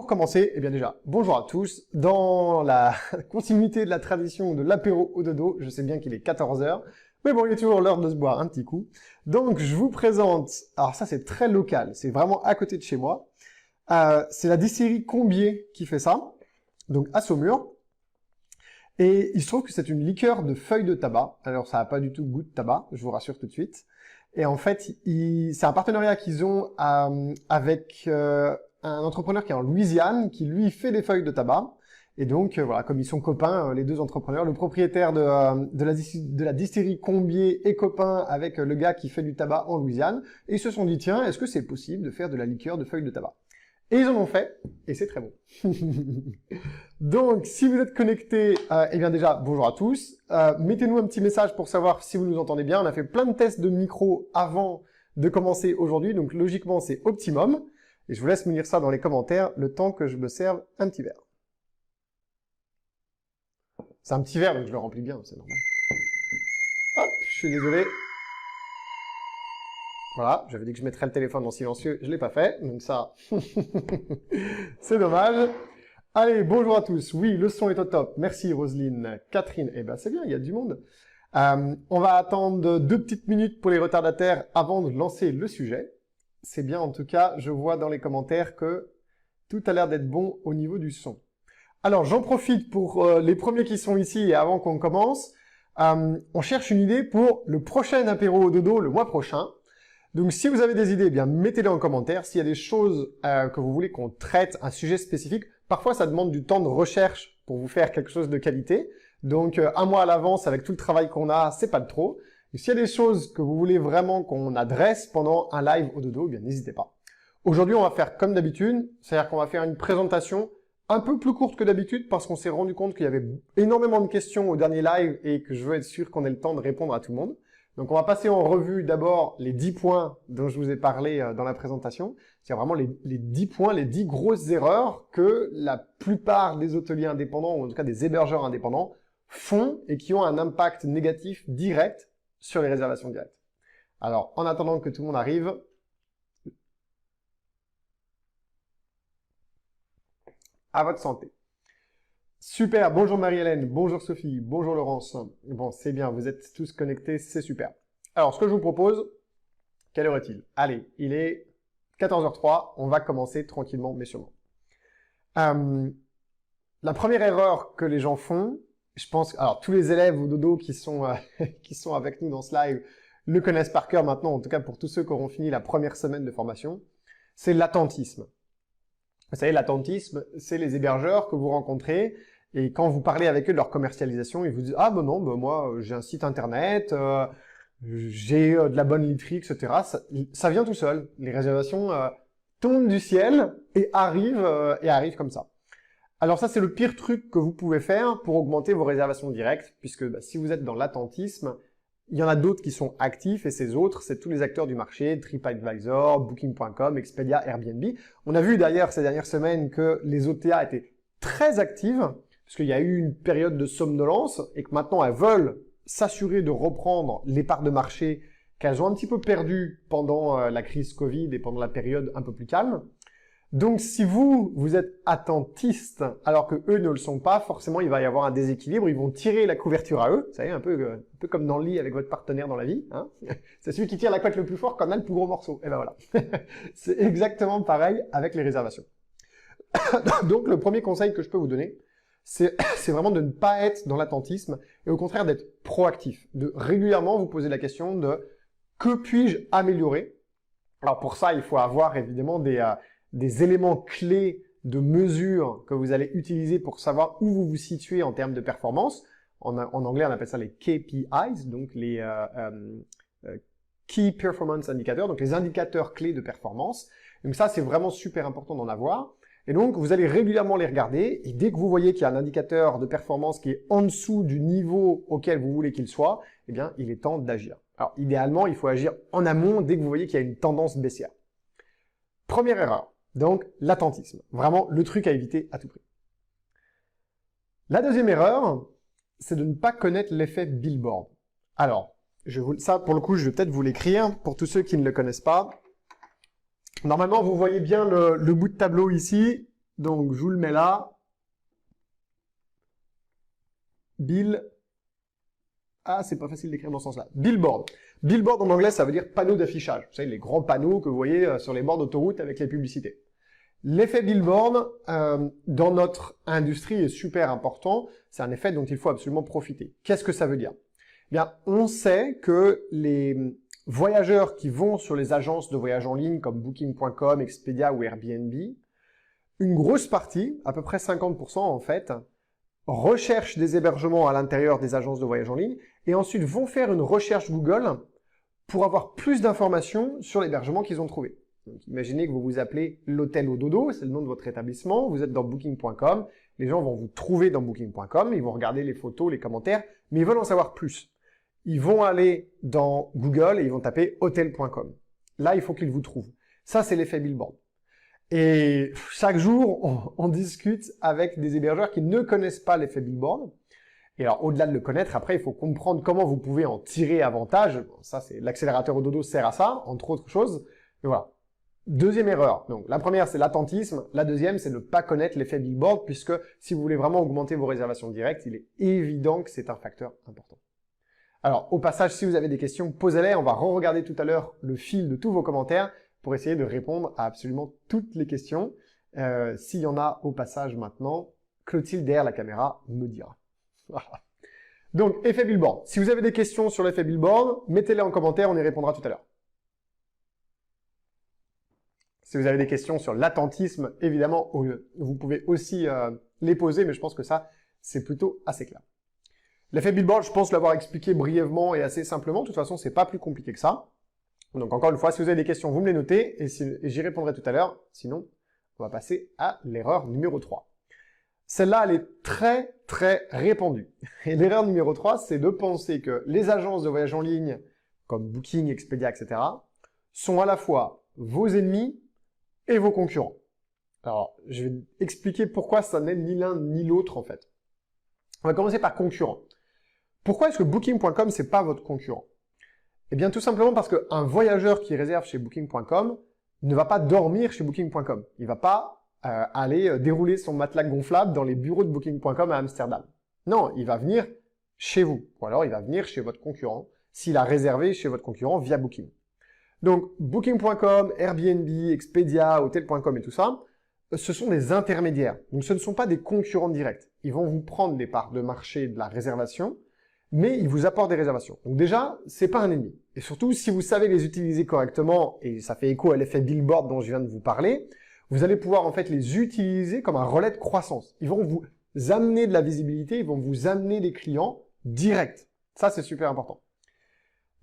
commencer, eh bien déjà, bonjour à tous. Dans la continuité de la tradition de l'apéro au dodo, je sais bien qu'il est 14 h, mais bon, il est toujours l'heure de se boire un petit coup. Donc, je vous présente, alors ça c'est très local, c'est vraiment à côté de chez moi. C'est la distillerie Combier qui fait ça, donc à Saumur. Et il se trouve que c'est une liqueur de feuilles de tabac. Alors, ça n'a pas du tout goût de tabac, je vous rassure tout de suite. Et en fait, c'est un partenariat qu'ils ont avec un entrepreneur qui est en Louisiane, qui lui fait des feuilles de tabac. Et donc, voilà, comme ils sont copains, les deux entrepreneurs, le propriétaire de la distillerie Combier est copain avec le gars qui fait du tabac en Louisiane. Et ils se sont dit, tiens, est-ce que c'est possible de faire de la liqueur de feuilles de tabac? Et ils en ont fait, et c'est très bon. Donc, si vous êtes connectés, eh bien déjà, bonjour à tous. Mettez-nous un petit message pour savoir si vous nous entendez bien. On a fait plein de tests de micro avant de commencer aujourd'hui, donc logiquement, c'est optimum. Et je vous laisse me lire ça dans les commentaires, le temps que je me serve un petit verre. C'est un petit verre, donc je le remplis bien, c'est normal. Hop, je suis désolé. Voilà, j'avais dit que je mettrais le téléphone en silencieux, je ne l'ai pas fait, donc ça, c'est dommage. Allez, bonjour à tous. Oui, le son est au top. Merci Roselyne, Catherine. Eh ben c'est bien, il y a du monde. On va attendre 2 petites minutes pour les retardataires avant de lancer le sujet. C'est bien en tout cas, je vois dans les commentaires que tout a l'air d'être bon au niveau du son. Alors, j'en profite pour les premiers qui sont ici et avant qu'on commence. On cherche une idée pour le prochain apéro au dodo le mois prochain. Donc, si vous avez des idées, eh bien mettez-les en commentaire. S'il y a des choses que vous voulez qu'on traite, un sujet spécifique, parfois ça demande du temps de recherche pour vous faire quelque chose de qualité. Donc, un mois à l'avance, avec tout le travail qu'on a, c'est pas de trop. Et s'il y a des choses que vous voulez vraiment qu'on adresse pendant un live au dodo, eh bien n'hésitez pas. Aujourd'hui, on va faire comme d'habitude, c'est-à-dire qu'on va faire une présentation un peu plus courte que d'habitude parce qu'on s'est rendu compte qu'il y avait énormément de questions au dernier live et que je veux être sûr qu'on ait le temps de répondre à tout le monde. Donc, on va passer en revue d'abord les 10 points dont je vous ai parlé dans la présentation. C'est vraiment les 10 points, les 10 grosses erreurs que la plupart des hôteliers indépendants, ou en tout cas des hébergeurs indépendants, font et qui ont un impact négatif direct sur les réservations directes. Alors, en attendant que tout le monde arrive, à votre santé. Super, bonjour Marie-Hélène, bonjour Sophie, bonjour Laurence. Bon, c'est bien, vous êtes tous connectés, c'est super. Alors, ce que je vous propose, quelle heure est-il? Allez, il est 14h03, on va commencer tranquillement mais sûrement. La première erreur que les gens font, je pense, alors tous les élèves au dodo qui sont avec nous dans ce live le connaissent par cœur maintenant, en tout cas pour tous ceux qui auront fini la première semaine de formation, c'est l'attentisme. Vous savez, l'attentisme, c'est les hébergeurs que vous rencontrez et quand vous parlez avec eux de leur commercialisation, ils vous disent « Ah ben non, ben moi j'ai un site internet, j'ai de la bonne literie, etc. » Ça vient tout seul. Les réservations tombent du ciel et arrivent comme ça. Alors ça, c'est le pire truc que vous pouvez faire pour augmenter vos réservations directes, puisque bah, si vous êtes dans l'attentisme, il y en a d'autres qui sont actifs, et ces autres, c'est tous les acteurs du marché, TripAdvisor, Booking.com, Expedia, Airbnb. On a vu d'ailleurs ces dernières semaines que les OTA étaient très actives, puisqu'il y a eu une période de somnolence, et que maintenant elles veulent s'assurer de reprendre les parts de marché qu'elles ont un petit peu perdues pendant la crise Covid et pendant la période un peu plus calme. Donc, si vous êtes attentiste alors que eux ne le sont pas, forcément, il va y avoir un déséquilibre. Ils vont tirer la couverture à eux. Vous savez, un peu comme dans le lit avec votre partenaire dans la vie. Hein, c'est celui qui tire la couette le plus fort qu'on a le plus gros morceau. Et ben voilà. C'est exactement pareil avec les réservations. Donc, le premier conseil que je peux vous donner, c'est vraiment de ne pas être dans l'attentisme et au contraire d'être proactif. De régulièrement vous poser la question de que puis-je améliorer? Alors, pour ça, il faut avoir évidemment des éléments clés de mesure que vous allez utiliser pour savoir où vous vous situez en termes de performance. En anglais, on appelle ça les KPIs, donc les Key Performance Indicators, donc les indicateurs clés de performance. Donc ça, c'est vraiment super important d'en avoir. Et donc, vous allez régulièrement les regarder, et dès que vous voyez qu'il y a un indicateur de performance qui est en dessous du niveau auquel vous voulez qu'il soit, eh bien, il est temps d'agir. Alors, idéalement, il faut agir en amont dès que vous voyez qu'il y a une tendance baissière. Première erreur. Donc, l'attentisme. Vraiment, le truc à éviter à tout prix. La deuxième erreur, c'est de ne pas connaître l'effet billboard. Alors, ça, pour le coup, je vais peut-être vous l'écrire pour tous ceux qui ne le connaissent pas. Normalement, vous voyez bien le bout de tableau ici. Donc, je vous le mets là. Ah, c'est pas facile d'écrire dans ce sens-là. Billboard. Billboard en anglais, ça veut dire panneau d'affichage. Vous savez, les grands panneaux que vous voyez sur les bords d'autoroute avec les publicités. L'effet billboard, dans notre industrie, est super important. C'est un effet dont il faut absolument profiter. Qu'est-ce que ça veut dire? Eh bien, on sait que les voyageurs qui vont sur les agences de voyage en ligne comme Booking.com, Expedia ou Airbnb, une grosse partie, à peu près 50% en fait, recherchent des hébergements à l'intérieur des agences de voyage en ligne et ensuite vont faire une recherche Google pour avoir plus d'informations sur l'hébergement qu'ils ont trouvé. Donc, imaginez que vous vous appelez l'hôtel au dodo, c'est le nom de votre établissement, vous êtes dans Booking.com, les gens vont vous trouver dans Booking.com, ils vont regarder les photos, les commentaires, mais ils veulent en savoir plus. Ils vont aller dans Google et ils vont taper hotel.com. Là, il faut qu'ils vous trouvent. Ça, c'est l'effet billboard. Et chaque jour, on discute avec des hébergeurs qui ne connaissent pas l'effet billboard. Et alors, au-delà de le connaître, après, il faut comprendre comment vous pouvez en tirer avantage. Bon, ça, c'est l'accélérateur au dodo sert à ça, entre autres choses. Et voilà. Deuxième erreur. Donc, la première, c'est l'attentisme. La deuxième, c'est ne pas connaître l'effet billboard, puisque si vous voulez vraiment augmenter vos réservations directes, il est évident que c'est un facteur important. Alors, au passage, si vous avez des questions, posez-les. On va re-regarder tout à l'heure le fil de tous vos commentaires pour essayer de répondre à absolument toutes les questions. S'il y en a au passage maintenant, Clotilde derrière la caméra me dira. Voilà. Donc, effet billboard. Si vous avez des questions sur l'effet billboard, mettez-les en commentaire, on y répondra tout à l'heure. Si vous avez des questions sur l'attentisme, évidemment, vous pouvez aussi les poser, mais je pense que ça, c'est plutôt assez clair. L'effet billboard, je pense l'avoir expliqué brièvement et assez simplement. De toute façon, c'est pas plus compliqué que ça. Donc, encore une fois, si vous avez des questions, vous me les notez et j'y répondrai tout à l'heure. Sinon, on va passer à l'erreur numéro 3. Celle-là, elle est très, très répandue. Et l'erreur numéro 3, c'est de penser que les agences de voyage en ligne, comme Booking, Expedia, etc., sont à la fois vos ennemis et vos concurrents. Alors, je vais expliquer pourquoi ça n'est ni l'un ni l'autre, en fait. On va commencer par concurrent. Pourquoi est-ce que Booking.com, c'est pas votre concurrent? Eh bien, tout simplement parce qu'un voyageur qui réserve chez Booking.com ne va pas dormir chez Booking.com. Il va pas aller dérouler son matelas gonflable dans les bureaux de Booking.com à Amsterdam. Non, il va venir chez vous. Ou alors, il va venir chez votre concurrent s'il a réservé chez votre concurrent via Booking. Donc, Booking.com, Airbnb, Expedia, Hotel.com et tout ça, ce sont des intermédiaires. Donc, ce ne sont pas des concurrents directs. Ils vont vous prendre des parts de marché de la réservation, mais ils vous apportent des réservations. Donc déjà, c'est pas un ennemi. Et surtout, si vous savez les utiliser correctement, et ça fait écho à l'effet billboard dont je viens de vous parler, vous allez pouvoir en fait les utiliser comme un relais de croissance. Ils vont vous amener de la visibilité, ils vont vous amener des clients directs. Ça, c'est super important.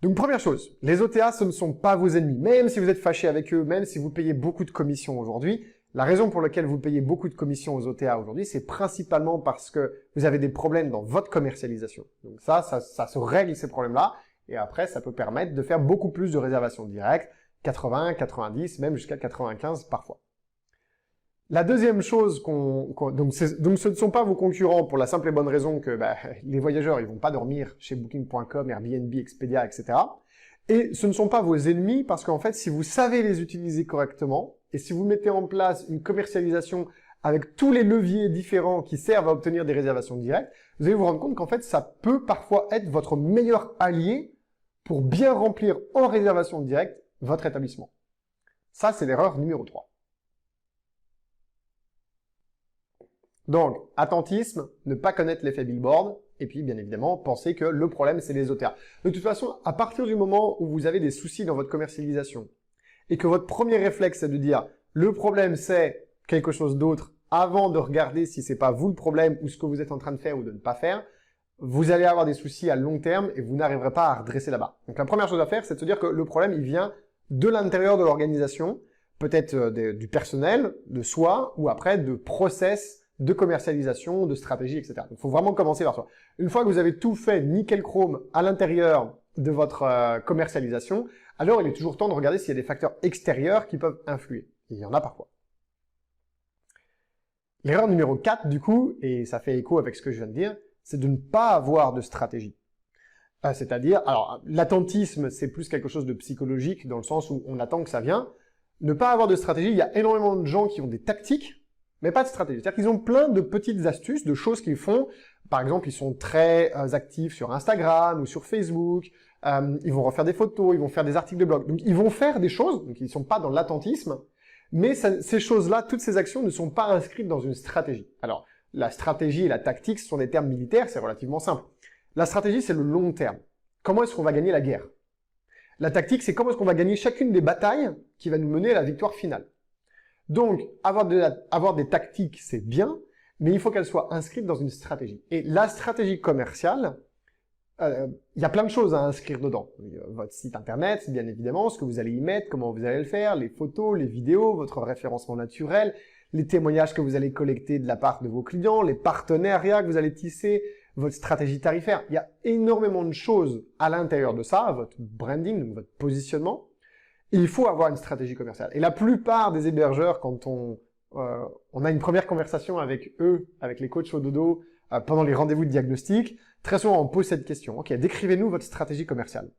Donc première chose, les OTA, ce ne sont pas vos ennemis. Même si vous êtes fâché avec eux, même si vous payez beaucoup de commissions aujourd'hui, la raison pour laquelle vous payez beaucoup de commissions aux OTA aujourd'hui, c'est principalement parce que vous avez des problèmes dans votre commercialisation. Donc ça se règle ces problèmes-là, et après, ça peut permettre de faire beaucoup plus de réservations directes, 80, 90, même jusqu'à 95 parfois. La deuxième chose donc ce ne sont pas vos concurrents pour la simple et bonne raison que les voyageurs, ils vont pas dormir chez Booking.com, Airbnb, Expedia, etc. Et ce ne sont pas vos ennemis parce qu'en fait, si vous savez les utiliser correctement, et si vous mettez en place une commercialisation avec tous les leviers différents qui servent à obtenir des réservations directes, vous allez vous rendre compte qu'en fait, ça peut parfois être votre meilleur allié pour bien remplir en réservation directe votre établissement. Ça, c'est l'erreur numéro 3. Donc, attentisme, ne pas connaître l'effet billboard, et puis, bien évidemment, penser que le problème, c'est les OTA. De toute façon, à partir du moment où vous avez des soucis dans votre commercialisation, et que votre premier réflexe, c'est de dire « le problème, c'est quelque chose d'autre », avant de regarder si c'est pas vous le problème, ou ce que vous êtes en train de faire ou de ne pas faire, vous allez avoir des soucis à long terme, et vous n'arriverez pas à redresser là-bas. Donc, la première chose à faire, c'est de se dire que le problème, il vient de l'intérieur de l'organisation, peut-être du personnel, de soi, ou après de process, de commercialisation, de stratégie, etc. Donc, il faut vraiment commencer par soi. Une fois que vous avez tout fait nickel chrome à l'intérieur de votre commercialisation, alors il est toujours temps de regarder s'il y a des facteurs extérieurs qui peuvent influer. Et il y en a parfois. L'erreur numéro 4, du coup, et ça fait écho avec ce que je viens de dire, c'est de ne pas avoir de stratégie. C'est-à-dire, alors, l'attentisme, c'est plus quelque chose de psychologique, dans le sens où on attend que ça vienne. Ne pas avoir de stratégie, il y a énormément de gens qui ont des tactiques, mais pas de stratégie. C'est-à-dire qu'ils ont plein de petites astuces, de choses qu'ils font. Par exemple, ils sont très actifs sur Instagram ou sur Facebook. Ils vont refaire des photos, ils vont faire des articles de blog. Donc, ils vont faire des choses, donc ils ne sont pas dans l'attentisme, mais ces choses-là, toutes ces actions ne sont pas inscrites dans une stratégie. Alors, la stratégie et la tactique, ce sont des termes militaires, c'est relativement simple. La stratégie, c'est le long terme. Comment est-ce qu'on va gagner la guerre? La tactique, c'est comment est-ce qu'on va gagner chacune des batailles qui va nous mener à la victoire finale. Donc, avoir des tactiques, c'est bien, mais il faut qu'elles soient inscrites dans une stratégie. Et la stratégie commerciale, il y a plein de choses à inscrire dedans. Votre site internet, bien évidemment, ce que vous allez y mettre, comment vous allez le faire, les photos, les vidéos, votre référencement naturel, les témoignages que vous allez collecter de la part de vos clients, les partenariats que vous allez tisser, votre stratégie tarifaire. Il y a énormément de choses à l'intérieur de ça, votre branding, donc votre positionnement. Et il faut avoir une stratégie commerciale. Et la plupart des hébergeurs, quand on a une première conversation avec eux, avec les coachs au dodo, pendant les rendez-vous de diagnostic, très souvent on pose cette question. Ok, décrivez-nous votre stratégie commerciale.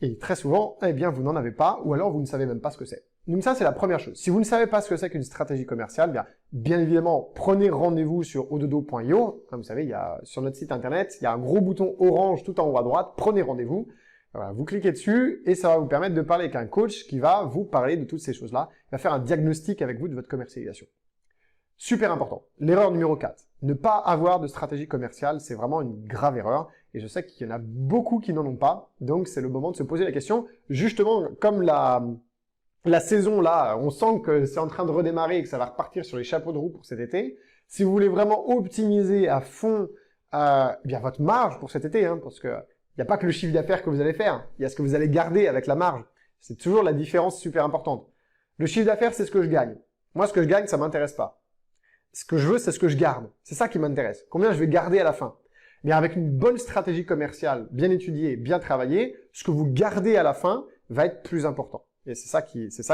Et très souvent, eh bien, vous n'en avez pas, ou alors vous ne savez même pas ce que c'est. Donc ça, c'est la première chose. Si vous ne savez pas ce que c'est qu'une stratégie commerciale, bien évidemment, prenez rendez-vous sur ododo.io. Comme vous savez, sur notre site internet, il y a un gros bouton orange tout en haut à droite. Prenez rendez-vous. Voilà, vous cliquez dessus et ça va vous permettre de parler avec un coach qui va vous parler de toutes ces choses-là. Il va faire un diagnostic avec vous de votre commercialisation. Super important. L'erreur numéro 4. Ne pas avoir de stratégie commerciale, c'est vraiment une grave erreur. Et je sais qu'il y en a beaucoup qui n'en ont pas. Donc, c'est le moment de se poser la question. Justement, comme la saison là, on sent que c'est en train de redémarrer et que ça va repartir sur les chapeaux de roue pour cet été. Si vous voulez vraiment optimiser à fond bien votre marge pour cet été, parce que il n'y a pas que le chiffre d'affaires que vous allez faire, il y a ce que vous allez garder avec la marge. C'est toujours la différence super importante. Le chiffre d'affaires, c'est ce que je gagne. Moi, ce que je gagne, ça m'intéresse pas. Ce que je veux, c'est ce que je garde. C'est ça qui m'intéresse. Combien je vais garder à la fin? Mais avec une bonne stratégie commerciale, bien étudiée, bien travaillée, ce que vous gardez à la fin va être plus important. Et c'est ça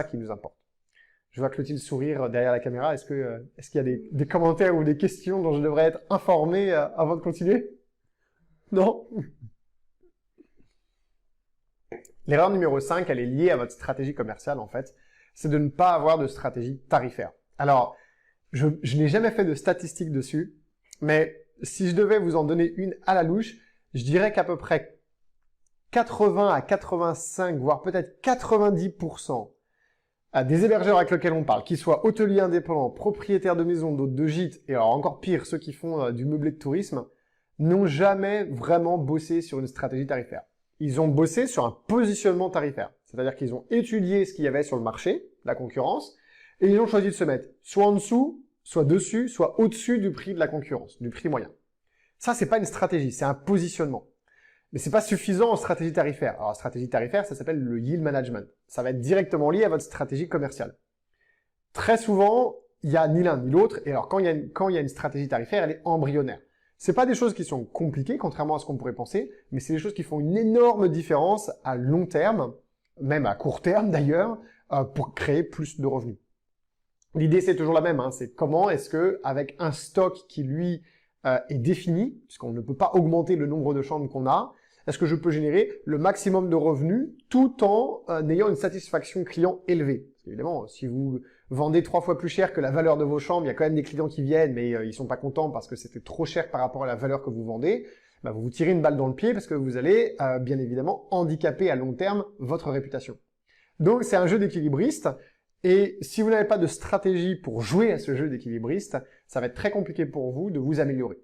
qui nous importe. Je vois Clotilde sourire derrière la caméra. Est-ce qu'il y a des commentaires ou des questions dont je devrais être informé avant de continuer? Non? L'erreur numéro 5, elle est liée à votre stratégie commerciale en fait. C'est de ne pas avoir de stratégie tarifaire. Alors, je n'ai jamais fait de statistiques dessus, mais si je devais vous en donner une à la louche, je dirais qu'à peu près 80 à 85, voire peut-être 90% des hébergeurs avec lesquels on parle, qu'ils soient hôteliers indépendants, propriétaires de maisons, d'hôtes de gîtes, et alors encore pire, ceux qui font du meublé de tourisme, n'ont jamais vraiment bossé sur une stratégie tarifaire. Ils ont bossé sur un positionnement tarifaire. C'est-à-dire qu'ils ont étudié ce qu'il y avait sur le marché, la concurrence, et ils ont choisi de se mettre soit en dessous, soit dessus, soit au-dessus du prix de la concurrence, du prix moyen. Ça, c'est pas une stratégie, c'est un positionnement. Mais c'est pas suffisant en stratégie tarifaire. Alors, stratégie tarifaire, ça s'appelle le yield management. Ça va être directement lié à votre stratégie commerciale. Très souvent, il y a ni l'un ni l'autre, et alors quand il y a une stratégie tarifaire, elle est embryonnaire. C'est pas des choses qui sont compliquées, contrairement à ce qu'on pourrait penser, mais c'est des choses qui font une énorme différence à long terme, même à court terme d'ailleurs, pour créer plus de revenus. L'idée, c'est toujours la même, c'est comment est-ce que, avec un stock qui, lui, est défini, puisqu'on ne peut pas augmenter le nombre de chambres qu'on a, est-ce que je peux générer le maximum de revenus tout en ayant une satisfaction client élevée? Parce qu'évidemment, si vous vendez 3 fois plus cher que la valeur de vos chambres, il y a quand même des clients qui viennent, mais ils sont pas contents parce que c'était trop cher par rapport à la valeur que vous vendez, vous vous tirez une balle dans le pied parce que vous allez, bien évidemment, handicaper à long terme votre réputation. Donc, c'est un jeu d'équilibriste. Et si vous n'avez pas de stratégie pour jouer à ce jeu d'équilibriste, ça va être très compliqué pour vous de vous améliorer.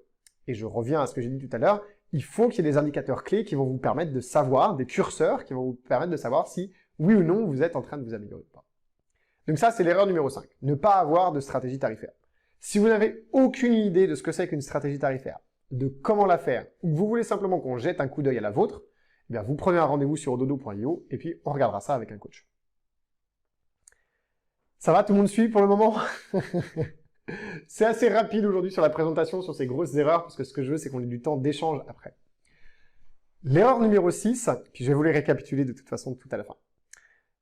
Et je reviens à ce que j'ai dit tout à l'heure, il faut qu'il y ait des indicateurs clés qui vont vous permettre de savoir, des curseurs qui vont vous permettre de savoir si, oui ou non, vous êtes en train de vous améliorer ou pas. Donc ça, c'est l'erreur numéro 5, ne pas avoir de stratégie tarifaire. Si vous n'avez aucune idée de ce que c'est qu'une stratégie tarifaire, de comment la faire, ou que vous voulez simplement qu'on jette un coup d'œil à la vôtre, eh bien vous prenez un rendez-vous sur ododo.io et puis on regardera ça avec un coach. Ça va, tout le monde suit pour le moment? C'est assez rapide aujourd'hui sur la présentation, sur ces grosses erreurs, parce que ce que je veux, c'est qu'on ait du temps d'échange après. L'erreur numéro 6, puis je vais vous les récapituler de toute façon tout à la fin,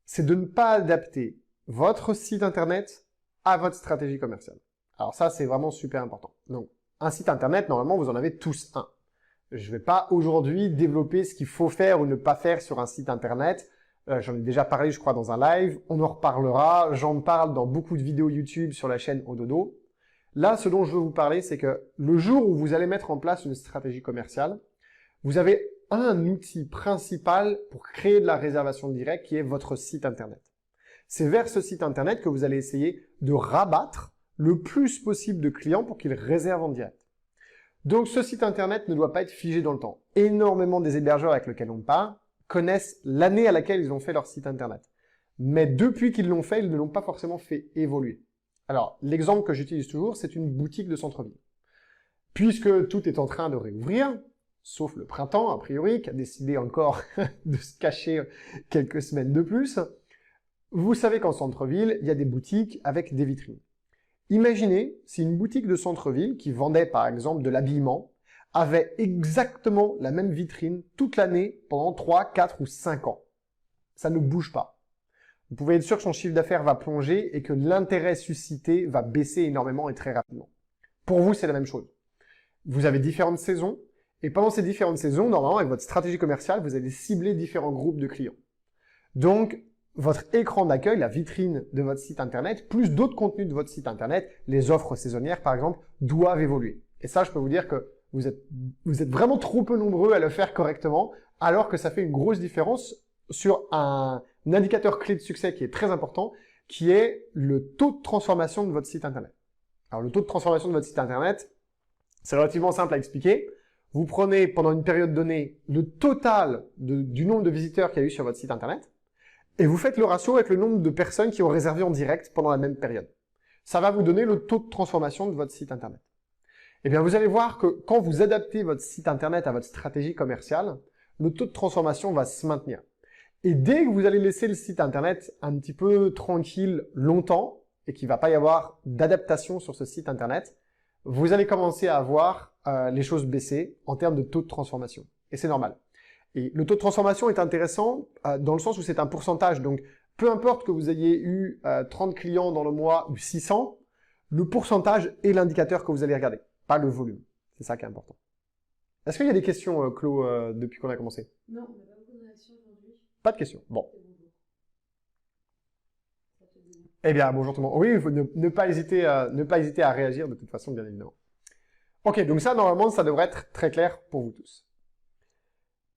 c'est de ne pas adapter votre site internet à votre stratégie commerciale. Alors ça, c'est vraiment super important. Donc, un site internet, normalement, vous en avez tous un. Je ne vais pas aujourd'hui développer ce qu'il faut faire ou ne pas faire sur un site internet. J'en ai déjà parlé, je crois, dans un live. On en reparlera. J'en parle dans beaucoup de vidéos YouTube sur la chaîne Ododo. Là, ce dont je veux vous parler, c'est que le jour où vous allez mettre en place une stratégie commerciale, vous avez un outil principal pour créer de la réservation directe qui est votre site internet. C'est vers ce site internet que vous allez essayer de rabattre le plus possible de clients pour qu'ils réservent en direct. Donc ce site internet ne doit pas être figé dans le temps. Énormément des hébergeurs avec lesquels on parle connaissent l'année à laquelle ils ont fait leur site internet. Mais depuis qu'ils l'ont fait, ils ne l'ont pas forcément fait évoluer. Alors, l'exemple que j'utilise toujours, c'est une boutique de centre-ville. Puisque tout est en train de réouvrir, sauf le printemps, a priori, qui a décidé encore de se cacher quelques semaines de plus, vous savez qu'en centre-ville, il y a des boutiques avec des vitrines. Imaginez si une boutique de centre-ville qui vendait par exemple de l'habillement avait exactement la même vitrine toute l'année pendant 3, 4 ou 5 ans. Ça ne bouge pas. Vous pouvez être sûr que son chiffre d'affaires va plonger et que l'intérêt suscité va baisser énormément et très rapidement. Pour vous, c'est la même chose. Vous avez différentes saisons et pendant ces différentes saisons, normalement, avec votre stratégie commerciale, vous allez cibler différents groupes de clients. Donc, votre écran d'accueil, la vitrine de votre site internet, plus d'autres contenus de votre site internet, les offres saisonnières par exemple, doivent évoluer. Et ça, je peux vous dire que vous êtes vraiment trop peu nombreux à le faire correctement, alors que ça fait une grosse différence sur un indicateur clé de succès qui est très important, qui est le taux de transformation de votre site internet. Alors le taux de transformation de votre site internet, c'est relativement simple à expliquer. Vous prenez pendant une période donnée le total du nombre de visiteurs qu'il y a eu sur votre site internet, et vous faites le ratio avec le nombre de personnes qui ont réservé en direct pendant la même période. Ça va vous donner le taux de transformation de votre site internet. Eh bien, vous allez voir que quand vous adaptez votre site internet à votre stratégie commerciale, le taux de transformation va se maintenir. Et dès que vous allez laisser le site internet un petit peu tranquille longtemps, et qu'il ne va pas y avoir d'adaptation sur ce site internet, vous allez commencer à voir les choses baisser en termes de taux de transformation. Et c'est normal. Et le taux de transformation est intéressant dans le sens où c'est un pourcentage. Donc, peu importe que vous ayez eu 30 clients dans le mois ou 600, le pourcentage est l'indicateur que vous allez regarder, pas le volume. C'est ça qui est important. Est-ce qu'il y a des questions, Claude, depuis qu'on a commencé? Non, on n'a pas beaucoup de réactions aujourd'hui. Pas de questions. Bon. Eh bien, bonjour tout le monde. Oui, il faut ne pas hésiter à réagir de toute façon, bien évidemment. Ok, donc ça, normalement, ça devrait être très clair pour vous tous.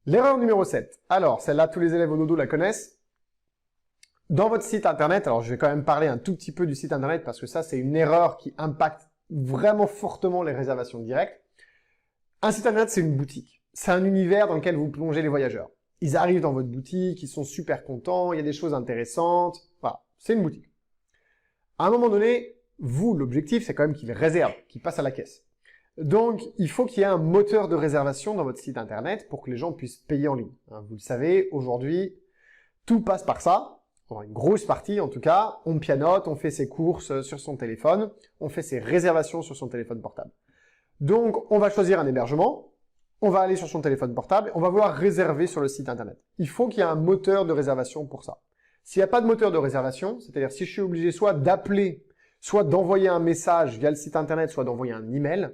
L'erreur numéro 7. Alors, celle-là, tous les élèves au dodo la connaissent. Dans votre site internet, alors je vais quand même parler un tout petit peu du site internet parce que ça, c'est une erreur qui impacte vraiment fortement les réservations directes. Un site internet, c'est une boutique. C'est un univers dans lequel vous plongez les voyageurs. Ils arrivent dans votre boutique, ils sont super contents, il y a des choses intéressantes. Voilà, c'est une boutique. À un moment donné, vous, l'objectif, c'est quand même qu'ils réservent, qu'ils passent à la caisse. Donc, il faut qu'il y ait un moteur de réservation dans votre site internet pour que les gens puissent payer en ligne. Vous le savez, aujourd'hui, tout passe par ça. Une grosse partie, en tout cas. On pianote, on fait ses courses sur son téléphone, on fait ses réservations sur son téléphone portable. Donc, on va choisir un hébergement, on va aller sur son téléphone portable, on va vouloir réserver sur le site internet. Il faut qu'il y ait un moteur de réservation pour ça. S'il n'y a pas de moteur de réservation, c'est-à-dire si je suis obligé soit d'appeler, soit d'envoyer un message via le site internet, soit d'envoyer un email,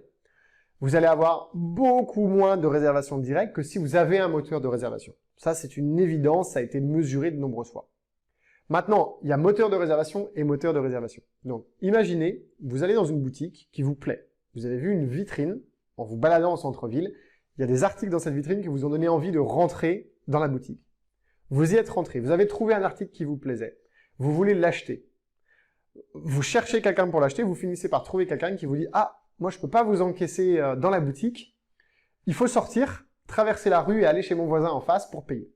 vous allez avoir beaucoup moins de réservations directes que si vous avez un moteur de réservation. Ça, c'est une évidence, ça a été mesuré de nombreuses fois. Maintenant, il y a moteur de réservation et moteur de réservation. Donc, imaginez, vous allez dans une boutique qui vous plaît. Vous avez vu une vitrine, en vous baladant au centre-ville, il y a des articles dans cette vitrine qui vous ont donné envie de rentrer dans la boutique. Vous y êtes rentré, vous avez trouvé un article qui vous plaisait, vous voulez l'acheter. Vous cherchez quelqu'un pour l'acheter, vous finissez par trouver quelqu'un qui vous dit « Ah, moi je ne peux pas vous encaisser dans la boutique, il faut sortir, traverser la rue et aller chez mon voisin en face pour payer. »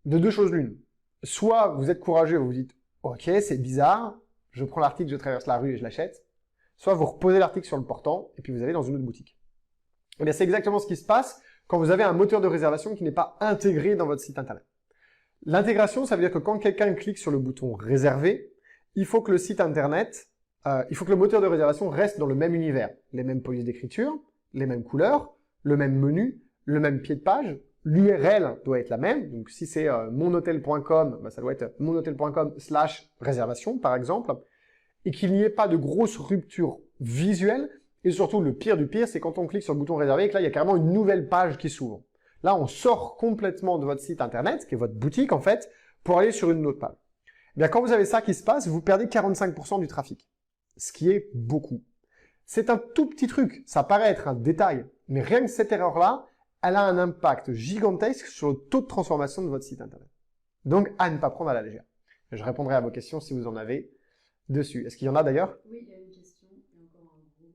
De deux choses l'une. Soit vous êtes courageux et vous vous dites « Ok, c'est bizarre, je prends l'article, je traverse la rue et je l'achète. » Soit vous reposez l'article sur le portant et puis vous allez dans une autre boutique. Eh bien, c'est exactement ce qui se passe quand vous avez un moteur de réservation qui n'est pas intégré dans votre site internet. L'intégration, ça veut dire que quand quelqu'un clique sur le bouton « Réserver », il faut que le site internet, il faut que le moteur de réservation reste dans le même univers. Les mêmes polices d'écriture, les mêmes couleurs, le même menu, le même pied de page, l'URL doit être la même. Donc, si c'est monhotel.com, ça doit être monhotel.com/réservation, par exemple, et qu'il n'y ait pas de grosse rupture visuelle. Et surtout, le pire du pire, c'est quand on clique sur le bouton réservé et que là, il y a carrément une nouvelle page qui s'ouvre. Là, on sort complètement de votre site internet, qui est votre boutique en fait, pour aller sur une autre page. Eh bien, quand vous avez ça qui se passe, vous perdez 45% du trafic. ce qui est beaucoup. C'est un tout petit truc, ça paraît être un détail, mais rien que cette erreur-là, elle a un impact gigantesque sur le taux de transformation de votre site internet. Donc, à ne pas prendre à la légère. Je répondrai à vos questions si vous en avez dessus. Est-ce qu'il y en a d'ailleurs? Oui, il y a une question, et encore un gros.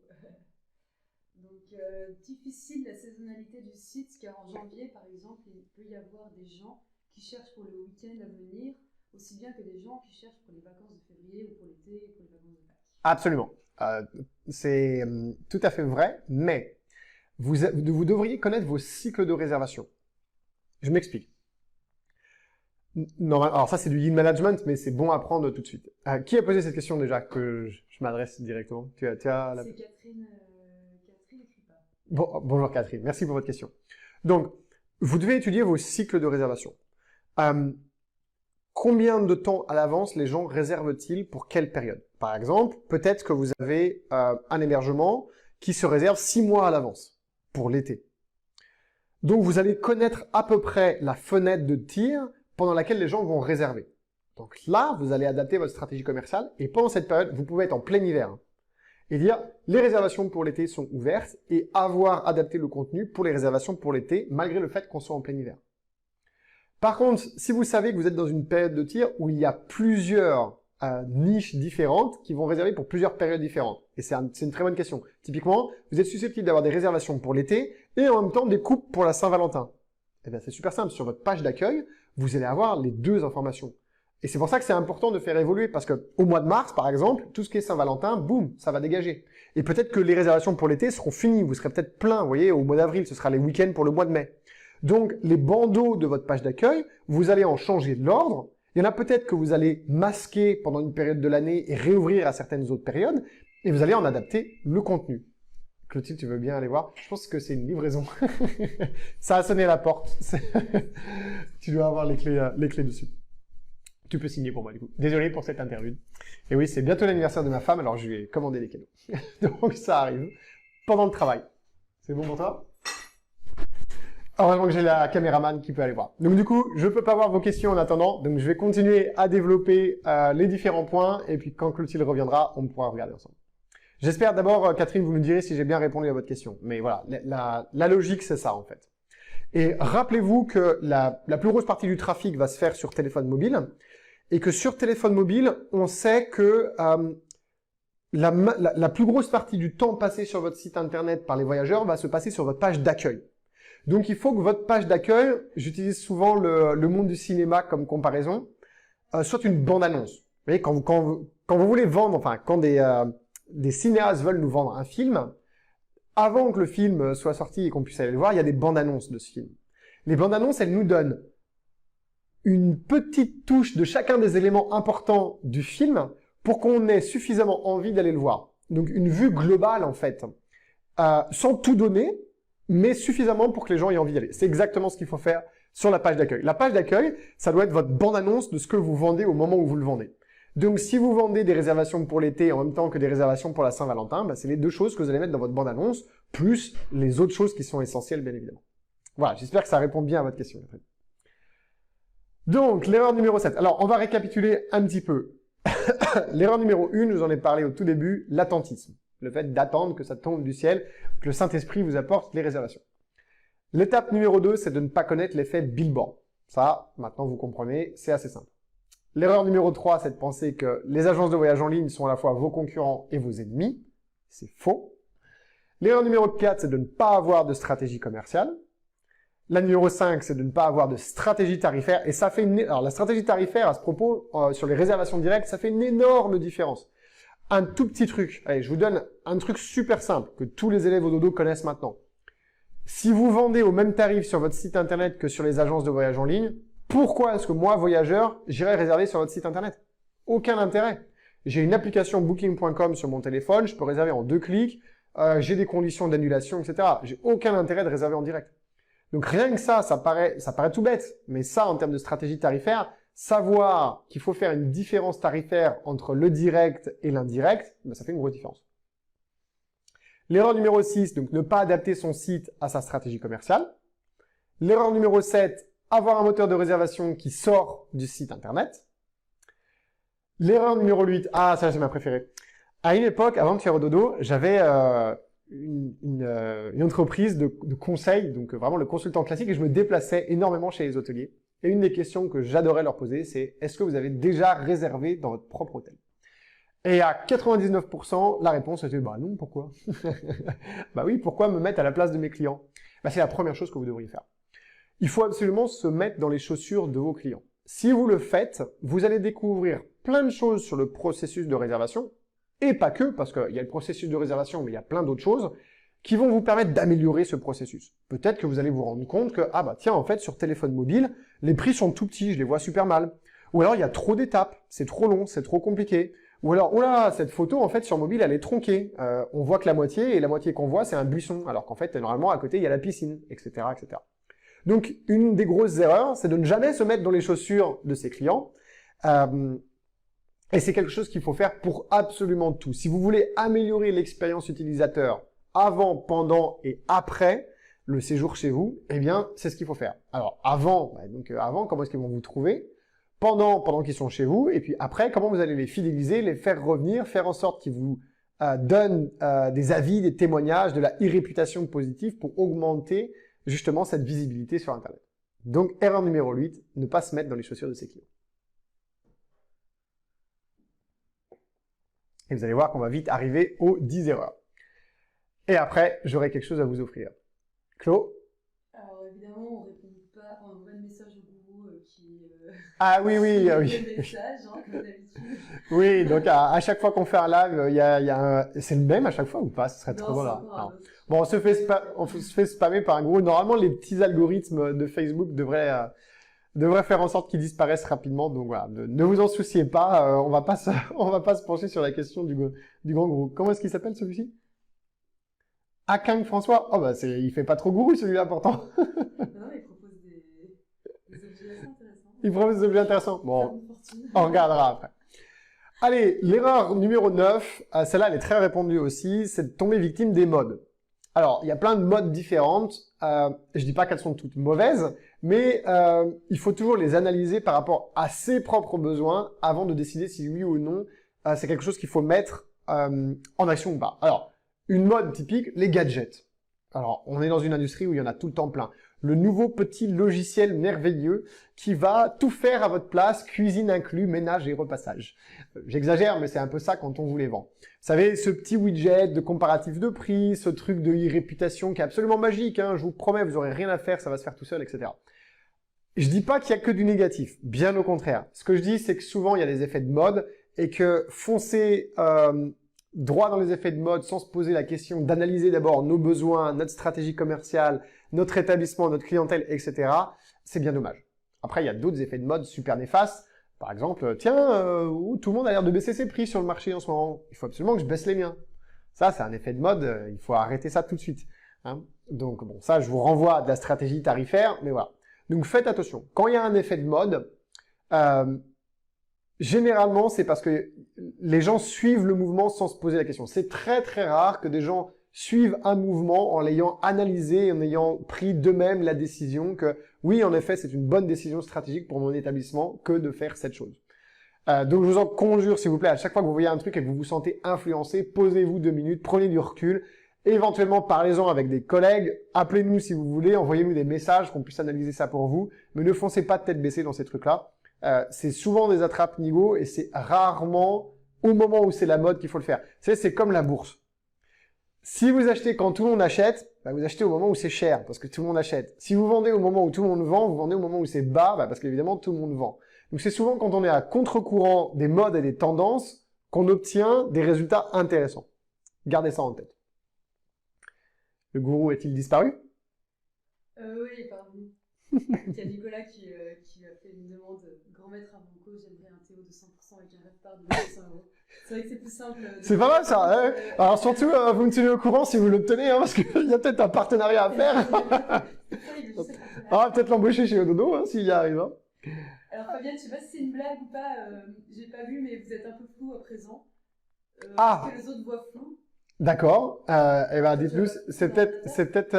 Donc, difficile la saisonnalité du site, car en janvier, par exemple, il peut y avoir des gens qui cherchent pour le week-end à venir, aussi bien que des gens qui cherchent pour les vacances de février ou pour l'été ou pour les vacances de Pâques. Absolument. C'est tout à fait vrai, mais vous devriez connaître vos cycles de réservation. Je m'explique. Non, alors ça c'est du lead management, mais c'est bon à prendre tout de suite. Qui a posé cette question déjà, que je m'adresse directement? C'est Catherine Kripa. Bon, bonjour Catherine, merci pour votre question. Donc, vous devez étudier vos cycles de réservation. Combien de temps à l'avance les gens réservent-ils pour quelle période? Par exemple, peut-être que vous avez un hébergement qui se réserve 6 mois à l'avance pour l'été. Donc, vous allez connaître à peu près la fenêtre de tir pendant laquelle les gens vont réserver. Donc là, vous allez adapter votre stratégie commerciale et pendant cette période, vous pouvez être en plein hiver et dire les réservations pour l'été sont ouvertes et avoir adapté le contenu pour les réservations pour l'été malgré le fait qu'on soit en plein hiver. Par contre, si vous savez que vous êtes dans une période de tir où il y a plusieurs niches différentes qui vont réserver pour plusieurs périodes différentes, et c'est une très bonne question. Typiquement, vous êtes susceptible d'avoir des réservations pour l'été et en même temps des coupes pour la Saint-Valentin. Eh bien, c'est super simple. Sur votre page d'accueil, vous allez avoir les deux informations. Et c'est pour ça que c'est important de faire évoluer, parce que au mois de mars, par exemple, tout ce qui est Saint-Valentin, boum, ça va dégager. Et peut-être que les réservations pour l'été seront finies, vous serez peut-être plein, vous voyez, au mois d'avril, ce sera les week-ends pour le mois de mai. Donc, les bandeaux de votre page d'accueil, vous allez en changer de l'ordre. Il y en a peut-être que vous allez masquer pendant une période de l'année et réouvrir à certaines autres périodes, et vous allez en adapter le contenu. Clotilde, tu veux bien aller voir? Je pense que c'est une livraison. Ça a sonné à la porte. Tu dois avoir les clés dessus. Tu peux signer pour moi, du coup. Désolé pour cette interlude. Et oui, c'est bientôt l'anniversaire de ma femme, alors je lui ai commandé des cadeaux. Donc, ça arrive pendant le travail. C'est bon pour toi? Heureusement que j'ai la caméraman qui peut aller voir. Donc, du coup, je peux pas voir vos questions en attendant. Donc, je vais continuer à développer les différents points. Et puis, quand Clotilde reviendra, on pourra regarder ensemble. J'espère d'abord, Catherine, vous me direz si j'ai bien répondu à votre question. Mais voilà, la logique, c'est ça, en fait. Et rappelez-vous que la plus grosse partie du trafic va se faire sur téléphone mobile. Et que sur téléphone mobile, on sait que la plus grosse partie du temps passé sur votre site internet par les voyageurs va se passer sur votre page d'accueil. Donc, il faut que votre page d'accueil, j'utilise souvent le monde du cinéma comme comparaison, soit une bande-annonce. Vous voyez, quand vous voulez vendre, enfin, quand des cinéastes veulent nous vendre un film, avant que le film soit sorti et qu'on puisse aller le voir, il y a des bandes-annonces de ce film. Les bandes-annonces, elles nous donnent une petite touche de chacun des éléments importants du film pour qu'on ait suffisamment envie d'aller le voir. Donc, une vue globale, en fait, sans tout donner, mais suffisamment pour que les gens aient envie d'y aller. C'est exactement ce qu'il faut faire sur la page d'accueil. La page d'accueil, ça doit être votre bande-annonce de ce que vous vendez au moment où vous le vendez. Donc, si vous vendez des réservations pour l'été en même temps que des réservations pour la Saint-Valentin, bah, c'est les deux choses que vous allez mettre dans votre bande-annonce, plus les autres choses qui sont essentielles, bien évidemment. Voilà, j'espère que ça répond bien à votre question. Donc, l'erreur numéro 7. Alors, on va récapituler un petit peu. L'erreur numéro 1, je vous en ai parlé au tout début, l'attentisme. Le fait d'attendre que ça tombe du ciel, que le Saint-Esprit vous apporte les réservations. L'étape numéro 2, c'est de ne pas connaître l'effet billboard. Ça, maintenant vous comprenez, c'est assez simple. L'erreur numéro 3, c'est de penser que les agences de voyage en ligne sont à la fois vos concurrents et vos ennemis. C'est faux. L'erreur numéro 4, c'est de ne pas avoir de stratégie commerciale. La numéro 5, c'est de ne pas avoir de stratégie tarifaire. Et ça fait alors, la stratégie tarifaire, à ce propos, sur les réservations directes, ça fait une énorme différence. Un tout petit truc. Allez, je vous donne un truc super simple que tous les élèves au dodo connaissent maintenant. Si vous vendez au même tarif sur votre site internet que sur les agences de voyage en ligne, pourquoi est-ce que moi, voyageur, j'irais réserver sur votre site internet? Aucun intérêt. J'ai une application booking.com sur mon téléphone, je peux réserver en 2 clics, j'ai des conditions d'annulation, etc. J'ai aucun intérêt de réserver en direct. Donc rien que ça paraît tout bête, mais ça, en termes de stratégie tarifaire, savoir qu'il faut faire une différence tarifaire entre le direct et l'indirect, ben ça fait une grosse différence. L'erreur numéro 6, donc ne pas adapter son site à sa stratégie commerciale. L'erreur numéro 7, avoir un moteur de réservation qui sort du site internet. L'erreur numéro 8, ah ça c'est ma préférée, À une époque, avant de faire Ododo, j'avais une entreprise de conseil, donc vraiment le consultant classique, et je me déplaçais énormément chez les hôteliers. Et une des questions que j'adorais leur poser, c'est est-ce que vous avez déjà réservé dans votre propre hôtel? Et à 99%, la réponse était bah non, pourquoi? Bah oui, pourquoi me mettre à la place de mes clients? Bah c'est la première chose que vous devriez faire. Il faut absolument se mettre dans les chaussures de vos clients. Si vous le faites, vous allez découvrir plein de choses sur le processus de réservation, et pas que, parce qu'il y a le processus de réservation, mais il y a plein d'autres choses, qui vont vous permettre d'améliorer ce processus. Peut-être que vous allez vous rendre compte que, ah bah tiens, en fait, sur téléphone mobile, les prix sont tout petits, je les vois super mal. Ou alors, il y a trop d'étapes, c'est trop long, c'est trop compliqué. Ou alors, oh là, cette photo, en fait, sur mobile, elle est tronquée. On voit que la moitié, et la moitié qu'on voit, c'est un buisson, alors qu'en fait, normalement, à côté, il y a la piscine, etc., etc. Donc, une des grosses erreurs, c'est de ne jamais se mettre dans les chaussures de ses clients. Et c'est quelque chose qu'il faut faire pour absolument tout. Si vous voulez améliorer l'expérience utilisateur avant, pendant et après le séjour chez vous, eh bien, c'est ce qu'il faut faire. Alors, avant, avant, comment est-ce qu'ils vont vous trouver? Pendant qu'ils sont chez vous, et puis après, comment vous allez les fidéliser, les faire revenir, faire en sorte qu'ils vous donnent des avis, des témoignages, de la e-réputation positive pour augmenter justement cette visibilité sur Internet. Donc, erreur numéro 8, ne pas se mettre dans les chaussures de ses clients. Et vous allez voir qu'on va vite arriver aux 10 erreurs. Et après, j'aurai quelque chose à vous offrir. Claude? Alors évidemment, on répond pas, on envoie le message au gourou Ah oui, oui, qui oui. le message, hein, comme d'habitude. Oui, donc à chaque fois qu'on fait un live, il y a c'est le même à chaque fois ou pas? Ce serait trop drôle. Non. Bon, on se fait spammer par un gros. Normalement, les petits algorithmes de Facebook devraient faire en sorte qu'ils disparaissent rapidement. Donc voilà, ne vous en souciez pas. On va pas se pencher sur la question du grand groupe. Comment est-ce qu'il s'appelle celui-ci? Akang François. Oh bah il fait pas trop gourou celui-là pourtant. Non, il propose des objets assez intéressants. Il propose des objets intéressants. Bon, on regardera après. Allez, l'erreur numéro 9, celle-là elle est très répandue aussi, c'est de tomber victime des modes. Alors, il y a plein de modes différentes. Je dis pas qu'elles sont toutes mauvaises, mais il faut toujours les analyser par rapport à ses propres besoins avant de décider si oui ou non c'est quelque chose qu'il faut mettre en action ou pas. Alors, une mode typique, les gadgets. Alors, on est dans une industrie où il y en a tout le temps plein. Le nouveau petit logiciel merveilleux qui va tout faire à votre place, cuisine inclus, ménage et repassage. J'exagère, mais c'est un peu ça quand on vous les vend. Vous savez, ce petit widget de comparatif de prix, ce truc de e-réputation qui est absolument magique, hein, je vous promets, vous aurez rien à faire, ça va se faire tout seul, etc. Je dis pas qu'il y a que du négatif, bien au contraire. Ce que je dis, c'est que souvent, il y a des effets de mode et que foncer droit dans les effets de mode sans se poser la question d'analyser d'abord nos besoins, notre stratégie commerciale, notre établissement, notre clientèle, etc., c'est bien dommage. Après, il y a d'autres effets de mode super néfastes. Par exemple, tiens, tout le monde a l'air de baisser ses prix sur le marché en ce moment. Il faut absolument que je baisse les miens. Ça, c'est un effet de mode. Il faut arrêter ça tout de suite. Hein. Donc, bon, ça, je vous renvoie à de la stratégie tarifaire, mais voilà. Donc, faites attention. Quand il y a un effet de mode, généralement, c'est parce que les gens suivent le mouvement sans se poser la question. C'est très, très rare que des gens suivent un mouvement en l'ayant analysé, en ayant pris d'eux-mêmes la décision que oui, en effet, c'est une bonne décision stratégique pour mon établissement que de faire cette chose. Donc, je vous en conjure, s'il vous plaît, à chaque fois que vous voyez un truc et que vous vous sentez influencé, posez-vous 2 minutes, prenez du recul, éventuellement parlez-en avec des collègues, appelez-nous si vous voulez, envoyez-nous des messages, qu'on puisse analyser ça pour vous, mais ne foncez pas de tête baissée dans ces trucs-là. C'est souvent des attrapes-niveaux et c'est rarement au moment où c'est la mode qu'il faut le faire. C'est comme la bourse. Si vous achetez quand tout le monde achète, bah vous achetez au moment où c'est cher, parce que tout le monde achète. Si vous vendez au moment où tout le monde vend, vous vendez au moment où c'est bas, bah parce qu'évidemment tout le monde vend. Donc c'est souvent quand on est à contre-courant des modes et des tendances qu'on obtient des résultats intéressants. Gardez ça en tête. Le gourou est-il disparu? Oui, pardon. Il y a Nicolas qui a fait une demande. Grand maître avant cause, j'aimerais un TO de 100% avec un rêve de 200 €. C'est vrai que c'est plus simple. C'est pas mal ça, hein. Alors surtout, vous me tenez au courant si vous l'obtenez, hein, parce qu'il y a peut-être un partenariat à faire. On va peut-être l'embaucher chez Ododo, hein, s'il y arrive. Hein. Alors Fabienne, je sais pas si c'est une blague ou pas, j'ai pas vu, mais vous êtes un peu flou à présent. Ah. Est-ce que les autres voient flou? D'accord. Eh ben, dites-nous, c'est peut-être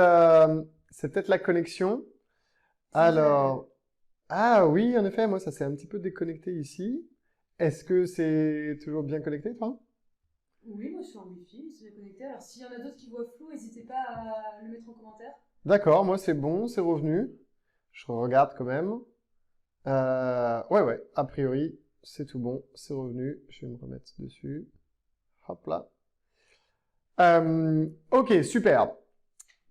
la connexion. Alors, ah oui, en effet, moi, ça s'est un petit peu déconnecté ici. Est-ce que c'est toujours bien connecté, toi? Oui, moi je suis en Wi-Fi, c'est bien connecté. Alors s'il y en a d'autres qui voient flou, n'hésitez pas à le mettre en commentaire. D'accord, moi c'est bon, c'est revenu. Je regarde quand même. Ouais, a priori, c'est tout bon, c'est revenu. Je vais me remettre dessus. Hop là. Ok, super.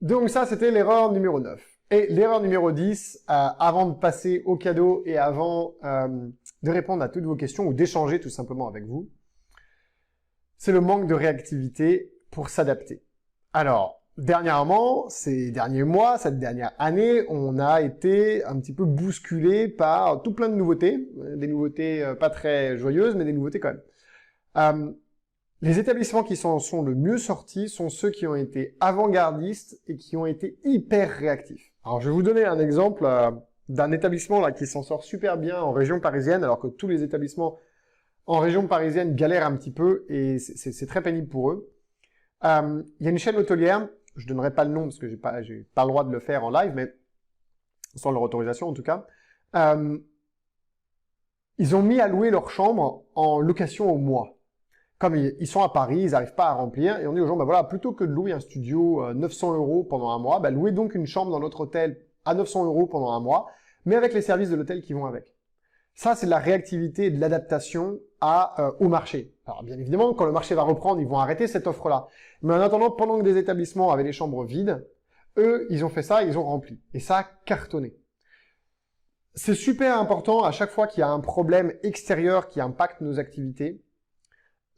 Donc ça, c'était l'erreur numéro 9. Et l'erreur numéro 10, avant de passer au cadeau et avant de répondre à toutes vos questions ou d'échanger tout simplement avec vous, c'est le manque de réactivité pour s'adapter. Alors, dernièrement, ces derniers mois, cette dernière année, on a été un petit peu bousculé par tout plein de nouveautés, des nouveautés pas très joyeuses, mais des nouveautés quand même. Les établissements qui s'en sont le mieux sortis sont ceux qui ont été avant-gardistes et qui ont été hyper réactifs. Alors, je vais vous donner un exemple d'un établissement là qui s'en sort super bien en région parisienne, alors que tous les établissements en région parisienne galèrent un petit peu et c'est très pénible pour eux. Il y a une chaîne hôtelière, je donnerai pas le nom parce que j'ai pas le droit de le faire en live, mais sans leur autorisation en tout cas. Ils ont mis à louer leur chambre en location au mois. Comme ils sont à Paris, ils n'arrivent pas à remplir, et on dit aux gens, bah voilà, plutôt que de louer un studio 900 € pendant un mois, bah louez donc une chambre dans notre hôtel à 900 € pendant un mois, mais avec les services de l'hôtel qui vont avec. Ça, c'est de la réactivité et de l'adaptation au marché. Alors, bien évidemment, quand le marché va reprendre, ils vont arrêter cette offre-là. Mais en attendant, pendant que des établissements avaient les chambres vides, eux, ils ont fait ça, ils ont rempli. Et ça a cartonné. C'est super important à chaque fois qu'il y a un problème extérieur qui impacte nos activités,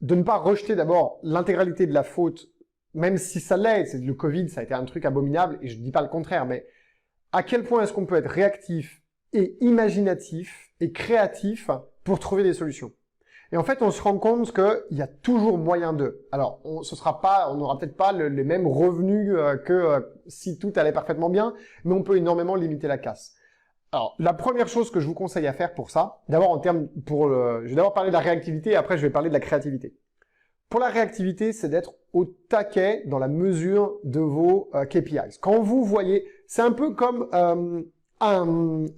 de ne pas rejeter d'abord l'intégralité de la faute, même si ça l'est. Le Covid, ça a été un truc abominable, et je ne dis pas le contraire, mais à quel point est-ce qu'on peut être réactif et imaginatif et créatif pour trouver des solutions. Et en fait, on se rend compte qu'il y a toujours moyen d'eux. Alors, on n'aura peut-être pas les mêmes revenus que si tout allait parfaitement bien, mais on peut énormément limiter la casse. Alors, la première chose que je vous conseille à faire pour ça, d'abord je vais d'abord parler de la réactivité et après je vais parler de la créativité. Pour la réactivité, c'est d'être au taquet dans la mesure de vos KPIs. Quand vous voyez, c'est un peu comme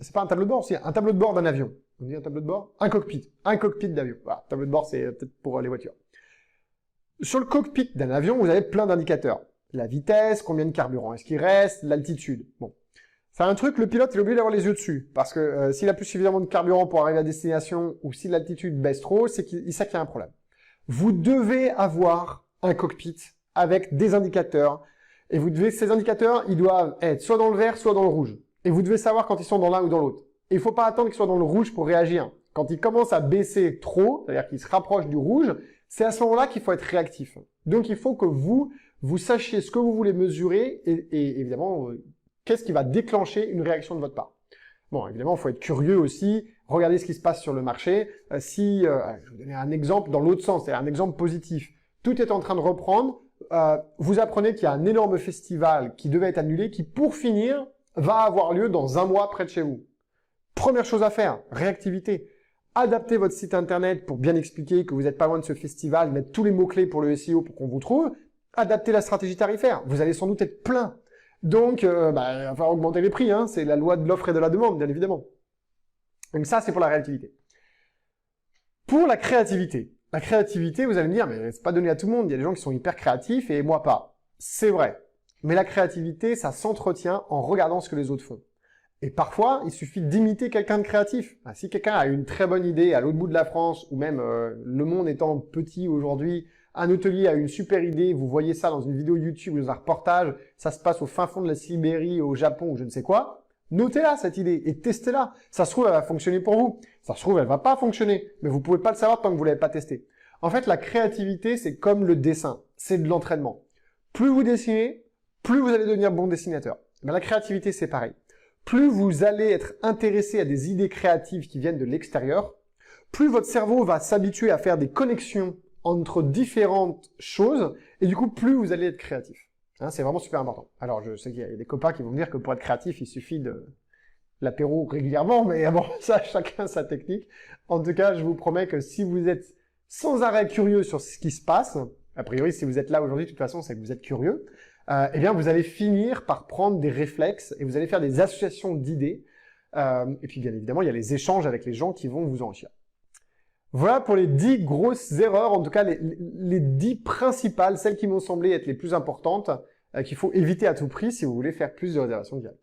c'est pas un tableau de bord, c'est un tableau de bord d'un avion. On dit un tableau de bord? Un cockpit d'avion. Voilà, tableau de bord, c'est peut-être pour les voitures. Sur le cockpit d'un avion, vous avez plein d'indicateurs. La vitesse, combien de carburant est-ce qu'il reste, l'altitude. Bon. C'est un truc, le pilote, il est obligé d'avoir les yeux dessus. Parce que s'il a plus suffisamment de carburant pour arriver à destination ou si l'altitude baisse trop, c'est qu'il sait qu'il y a un problème. Vous devez avoir un cockpit avec des indicateurs. Et ces indicateurs, ils doivent être soit dans le vert, soit dans le rouge. Et vous devez savoir quand ils sont dans l'un ou dans l'autre. Et il ne faut pas attendre qu'ils soient dans le rouge pour réagir. Quand ils commencent à baisser trop, c'est-à-dire qu'ils se rapprochent du rouge, c'est à ce moment-là qu'il faut être réactif. Donc il faut que vous sachiez ce que vous voulez mesurer et évidemment, qu'est-ce qui va déclencher une réaction de votre part. Bon, évidemment, il faut être curieux aussi, regarder ce qui se passe sur le marché. Je vais vous donner un exemple dans l'autre sens, c'est-à-dire un exemple positif. Tout est en train de reprendre. Vous apprenez qu'il y a un énorme festival qui devait être annulé, qui pour finir va avoir lieu dans un mois près de chez vous. Première chose à faire, réactivité. Adaptez votre site internet pour bien expliquer que vous n'êtes pas loin de ce festival, mettre tous les mots-clés pour le SEO pour qu'on vous trouve. Adaptez la stratégie tarifaire. Vous allez sans doute être plein. Donc, il va falloir augmenter les prix. Hein. C'est la loi de l'offre et de la demande, bien évidemment. Donc ça, c'est pour la réactivité. Pour la créativité, vous allez me dire, mais c'est pas donné à tout le monde. Il y a des gens qui sont hyper créatifs et moi pas. C'est vrai. Mais la créativité, ça s'entretient en regardant ce que les autres font. Et parfois, il suffit d'imiter quelqu'un de créatif. Si quelqu'un a une très bonne idée à l'autre bout de la France, ou même le monde étant petit aujourd'hui, un hôtelier a une super idée, vous voyez ça dans une vidéo YouTube ou dans un reportage, ça se passe au fin fond de la Sibérie, au Japon ou je ne sais quoi, notez-la cette idée et testez-la. Ça se trouve, elle va fonctionner pour vous. Ça se trouve, elle va pas fonctionner, mais vous pouvez pas le savoir tant que vous l'avez pas testé. En fait, la créativité, c'est comme le dessin, c'est de l'entraînement. Plus vous dessinez, plus vous allez devenir bon dessinateur. Mais la créativité, c'est pareil. Plus vous allez être intéressé à des idées créatives qui viennent de l'extérieur, plus votre cerveau va s'habituer à faire des connexions entre différentes choses, et du coup, plus vous allez être créatif. Hein, c'est vraiment super important. Alors, je sais qu'il y a des copains qui vont me dire que pour être créatif, il suffit de l'apéro régulièrement, mais bon, ça, chacun sa technique. En tout cas, je vous promets que si vous êtes sans arrêt curieux sur ce qui se passe, a priori, si vous êtes là aujourd'hui, de toute façon, c'est que vous êtes curieux, eh bien, vous allez finir par prendre des réflexes et vous allez faire des associations d'idées. Et puis, bien évidemment, il y a les échanges avec les gens qui vont vous enrichir. Voilà pour les 10 grosses erreurs, en tout cas les 10 principales, celles qui m'ont semblé être les plus importantes, qu'il faut éviter à tout prix si vous voulez faire plus de réservations directes.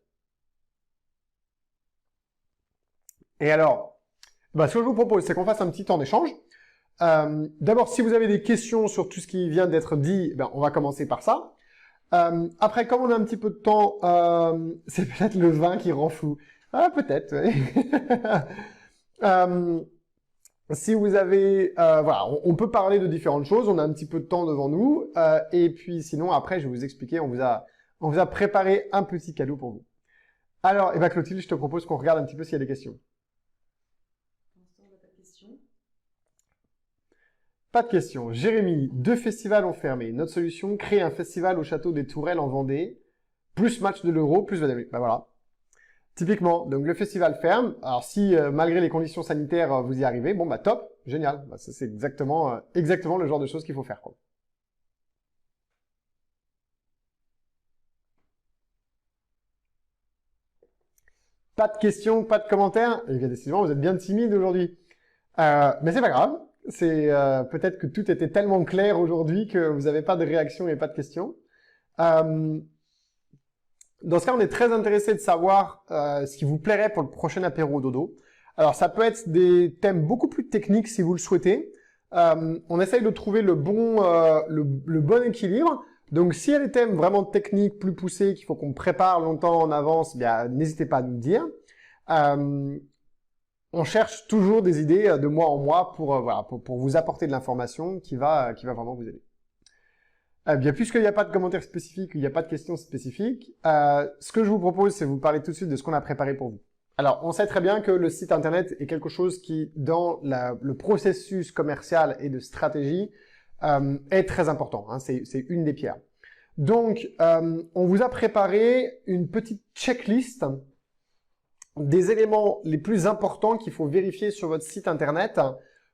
Et alors, ce que je vous propose, c'est qu'on fasse un petit temps d'échange. D'abord, si vous avez des questions sur tout ce qui vient d'être dit, on va commencer par ça. Après, comme on a un petit peu de temps, c'est peut-être le vin qui rend fou. Ah, peut-être, oui. Si vous avez, voilà, on peut parler de différentes choses. On a un petit peu de temps devant nous, et puis sinon après, je vais vous expliquer. On vous a préparé un petit cadeau pour vous. Alors, Clotilde, je te propose qu'on regarde un petit peu s'il y a des questions. Pas de questions. Jérémy, 2 festivals ont fermé. Notre solution, créer un festival au château des Tourelles en Vendée, plus match de l'Euro, plus Vadame. Voilà. Typiquement, donc le festival ferme. Alors si malgré les conditions sanitaires vous y arrivez, bon top, génial. Ça c'est exactement le genre de choses qu'il faut faire, quoi. Pas de questions, pas de commentaires. Et bien décidément, vous êtes bien timide aujourd'hui. Mais c'est pas grave. C'est peut-être que tout était tellement clair aujourd'hui que vous n'avez pas de réaction et pas de questions. Dans ce cas, on est très intéressé de savoir ce qui vous plairait pour le prochain apéro dodo. Alors, ça peut être des thèmes beaucoup plus techniques si vous le souhaitez. On essaye de trouver le bon équilibre. Donc, s'il y a des thèmes vraiment techniques, plus poussés, qu'il faut qu'on prépare longtemps en avance, n'hésitez pas à nous le dire. On cherche toujours des idées de mois en mois pour vous apporter de l'information qui va vraiment vous aider. Puisqu'il n'y a pas de commentaires spécifiques, il n'y a pas de questions spécifiques, ce que je vous propose, c'est de vous parler tout de suite de ce qu'on a préparé pour vous. Alors, on sait très bien que le site internet est quelque chose qui, dans le processus commercial et de stratégie, est très important. Hein, c'est une des pierres. Donc, on vous a préparé une petite checklist des éléments les plus importants qu'il faut vérifier sur votre site internet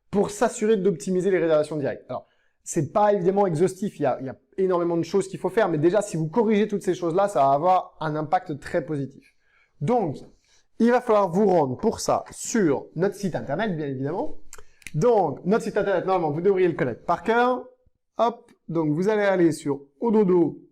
pour s'assurer d'optimiser les réservations directes. Alors, c'est pas évidemment exhaustif, il y a énormément de choses qu'il faut faire, mais déjà, si vous corrigez toutes ces choses-là, ça va avoir un impact très positif. Donc, il va falloir vous rendre pour ça sur notre site internet, bien évidemment. Donc, notre site internet, normalement, vous devriez le connaître par cœur. Hop, donc vous allez aller sur ododo.io.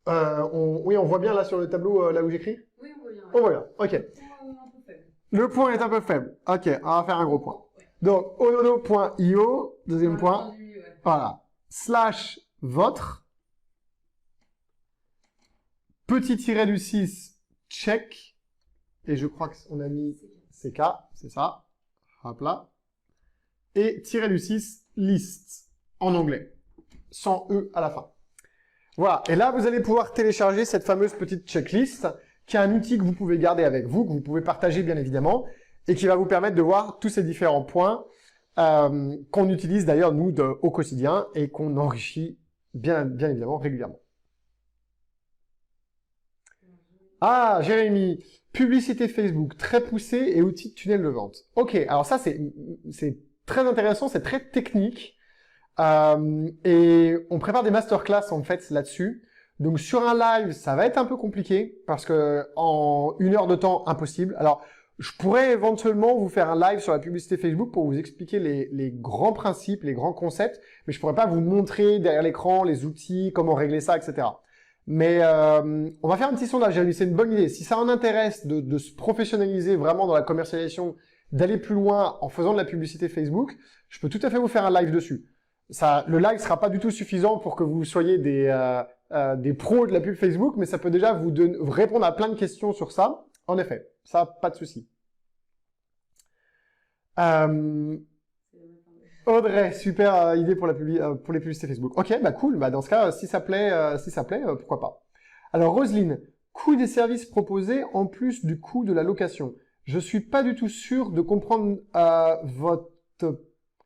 Oui, on voit bien là sur le tableau, là où j'écris? Oui, on voit bien. On voit bien, ok. Un peu faible. Le point est un peu faible. Ok, on va faire un gros point. Donc, ododo.io, deuxième point. Entendu, ouais. Voilà. / votre. Petit tiret du 6, check. Et je crois qu'on a mis CK, c'est ça. Hop là. Et tiret du 6, list. En anglais. Sans E à la fin. Voilà. Et là, vous allez pouvoir télécharger cette fameuse petite checklist, qui est un outil que vous pouvez garder avec vous, que vous pouvez partager bien évidemment, et qui va vous permettre de voir tous ces différents points qu'on utilise d'ailleurs nous au quotidien et qu'on enrichit bien évidemment régulièrement. Ah, Jérémy, publicité Facebook très poussée et outils de tunnel de vente. Ok, alors ça c'est très intéressant, c'est très technique et on prépare des masterclass en fait là-dessus. Donc sur un live, ça va être un peu compliqué parce que en 1 heure de temps, impossible. Alors je pourrais éventuellement vous faire un live sur la publicité Facebook pour vous expliquer les grands principes, les grands concepts, mais je pourrais pas vous montrer derrière l'écran les outils, comment régler ça, etc. Mais on va faire un petit sondage, c'est une bonne idée. Si ça en intéresse de se professionnaliser vraiment dans la commercialisation, d'aller plus loin en faisant de la publicité Facebook, je peux tout à fait vous faire un live dessus. Le live sera pas du tout suffisant pour que vous soyez des pros de la pub Facebook, mais ça peut déjà vous répondre à plein de questions sur ça. En effet, ça, pas de souci. Audrey, super idée pour les publicités Facebook. Ok, cool. Dans ce cas, si ça plaît, pourquoi pas. Alors Roselyne, coût des services proposés en plus du coût de la location. Je suis pas du tout sûr de comprendre votre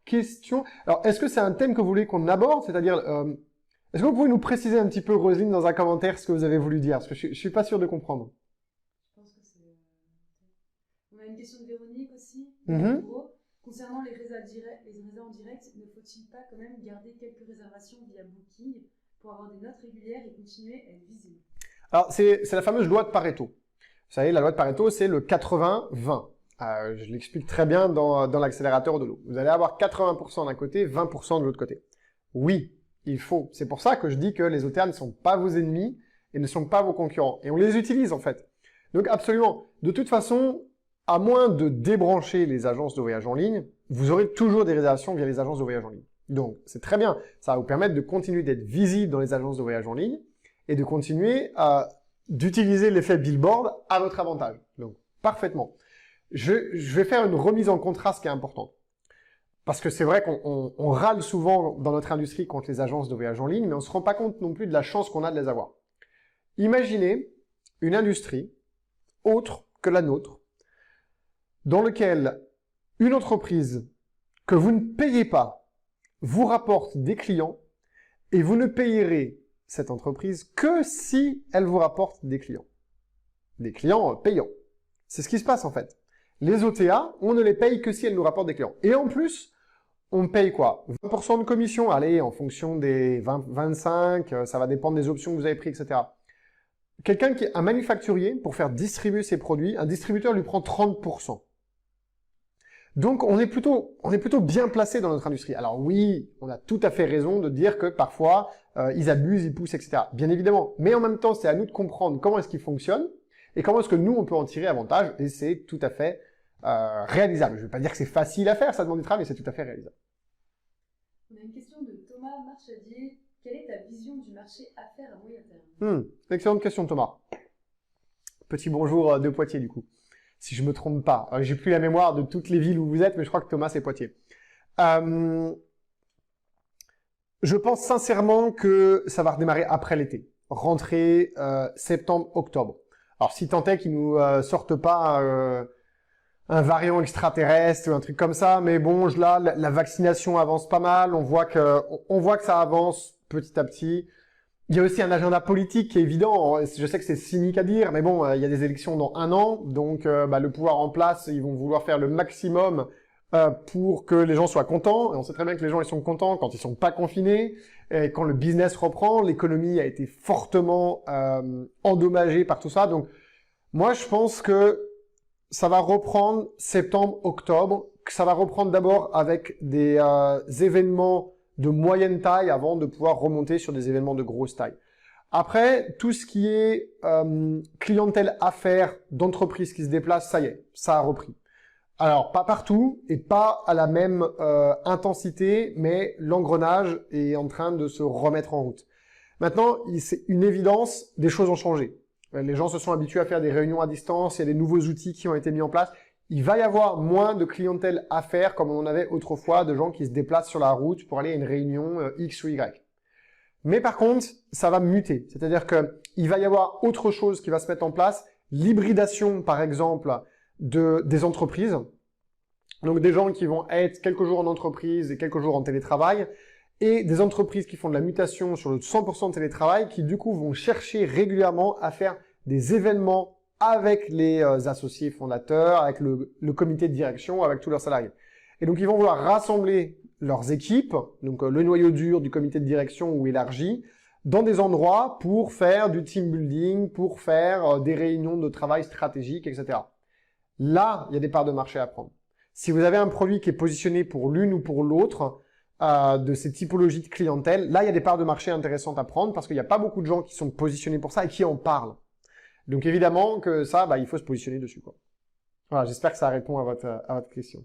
question. Alors, est-ce que c'est un thème que vous voulez qu'on aborde? C'est-à-dire, est-ce que vous pouvez nous préciser un petit peu, Roselyne, dans un commentaire, ce que vous avez voulu dire? Parce que je suis pas sûr de comprendre. Je pense que c'est... On a une question de Véronique aussi. Concernant les réserves en direct, ne faut-il pas quand même garder quelques réservations via Booking pour avoir des notes régulières et continuer à être visible? Alors, c'est la fameuse loi de Pareto. Vous savez, la loi de Pareto, c'est le 80-20. Je l'explique très bien dans l'accélérateur de l'eau. Vous allez avoir 80% d'un côté, 20% de l'autre côté. Oui, il faut. C'est pour ça que je dis que les OTA ne sont pas vos ennemis et ne sont pas vos concurrents. Et on les utilise, en fait. Donc, absolument. De toute façon, à moins de débrancher les agences de voyage en ligne, vous aurez toujours des réservations via les agences de voyage en ligne. Donc, c'est très bien. Ça va vous permettre de continuer d'être visible dans les agences de voyage en ligne et de continuer d'utiliser l'effet billboard à votre avantage. Donc, parfaitement. Je vais faire une remise en contraste qui est importante. Parce que c'est vrai qu'on râle souvent dans notre industrie contre les agences de voyage en ligne, mais on ne se rend pas compte non plus de la chance qu'on a de les avoir. Imaginez une industrie autre que la nôtre, dans laquelle une entreprise que vous ne payez pas vous rapporte des clients et vous ne payerez cette entreprise que si elle vous rapporte des clients payants. C'est ce qui se passe en fait. Les OTA, on ne les paye que si elles nous rapportent des clients. Et en plus, on paye quoi? 20% de commission, allez, en fonction des 25, ça va dépendre des options que vous avez prises, etc. Quelqu'un qui est un manufacturier, pour faire distribuer ses produits, un distributeur lui prend 30%. Donc, on est plutôt bien placé dans notre industrie. Alors oui, on a tout à fait raison de dire que parfois, ils abusent, ils poussent, etc. Bien évidemment. Mais en même temps, c'est à nous de comprendre comment est-ce qu'ils fonctionnent et comment est-ce que nous, on peut en tirer avantage. Et c'est tout à fait réalisable. Je ne vais pas dire que c'est facile à faire, ça demande du travail, mais c'est tout à fait réalisable. On a une question de Thomas Marchadier. Quelle est ta vision du marché affaires à moyen terme? Excellente question, Thomas. Petit bonjour de Poitiers, du coup. Si je me trompe pas. J'ai plus la mémoire de toutes les villes où vous êtes, mais je crois que Thomas, c'est Poitiers. Je pense sincèrement que ça va redémarrer après l'été. Rentrée septembre, octobre. Alors, si tant est qu'ils nous sortent pas un variant extraterrestre ou un truc comme ça, mais bon, là, la vaccination avance pas mal. On voit que ça avance petit à petit. Il y a aussi un agenda politique qui est évident. Je sais que c'est cynique à dire, mais bon, il y a des élections dans 1 an, donc le pouvoir en place, ils vont vouloir faire le maximum pour que les gens soient contents. Et on sait très bien que les gens ils sont contents quand ils sont pas confinés, et quand le business reprend, l'économie a été fortement endommagée par tout ça. Donc, moi, je pense que ça va reprendre septembre, octobre. Que ça va reprendre d'abord avec des événements de moyenne taille avant de pouvoir remonter sur des événements de grosse taille. Après, tout ce qui est clientèle affaires d'entreprises qui se déplacent, ça y est, ça a repris. Alors, pas partout et pas à la même intensité, mais l'engrenage est en train de se remettre en route. Maintenant, c'est une évidence, des choses ont changé. Les gens se sont habitués à faire des réunions à distance, il y a des nouveaux outils qui ont été mis en place. Il va y avoir moins de clientèle affaires comme on en avait autrefois, de gens qui se déplacent sur la route pour aller à une réunion X ou Y. Mais par contre, ça va muter. C'est-à-dire que il va y avoir autre chose qui va se mettre en place. L'hybridation, par exemple, des entreprises. Donc des gens qui vont être quelques jours en entreprise et quelques jours en télétravail. Et des entreprises qui font de la mutation sur le 100% de télétravail, qui du coup vont chercher régulièrement à faire des événements avec les associés fondateurs, avec le comité de direction, avec tous leurs salariés. Et donc, ils vont vouloir rassembler leurs équipes, donc le noyau dur du comité de direction ou élargi, dans des endroits pour faire du team building, pour faire des réunions de travail stratégiques, etc. Là, il y a des parts de marché à prendre. Si vous avez un produit qui est positionné pour l'une ou pour l'autre de ces typologies de clientèle, là, il y a des parts de marché intéressantes à prendre parce qu'il n'y a pas beaucoup de gens qui sont positionnés pour ça et qui en parlent. Donc évidemment que ça, il faut se positionner dessus, quoi. Voilà, j'espère que ça répond à votre question.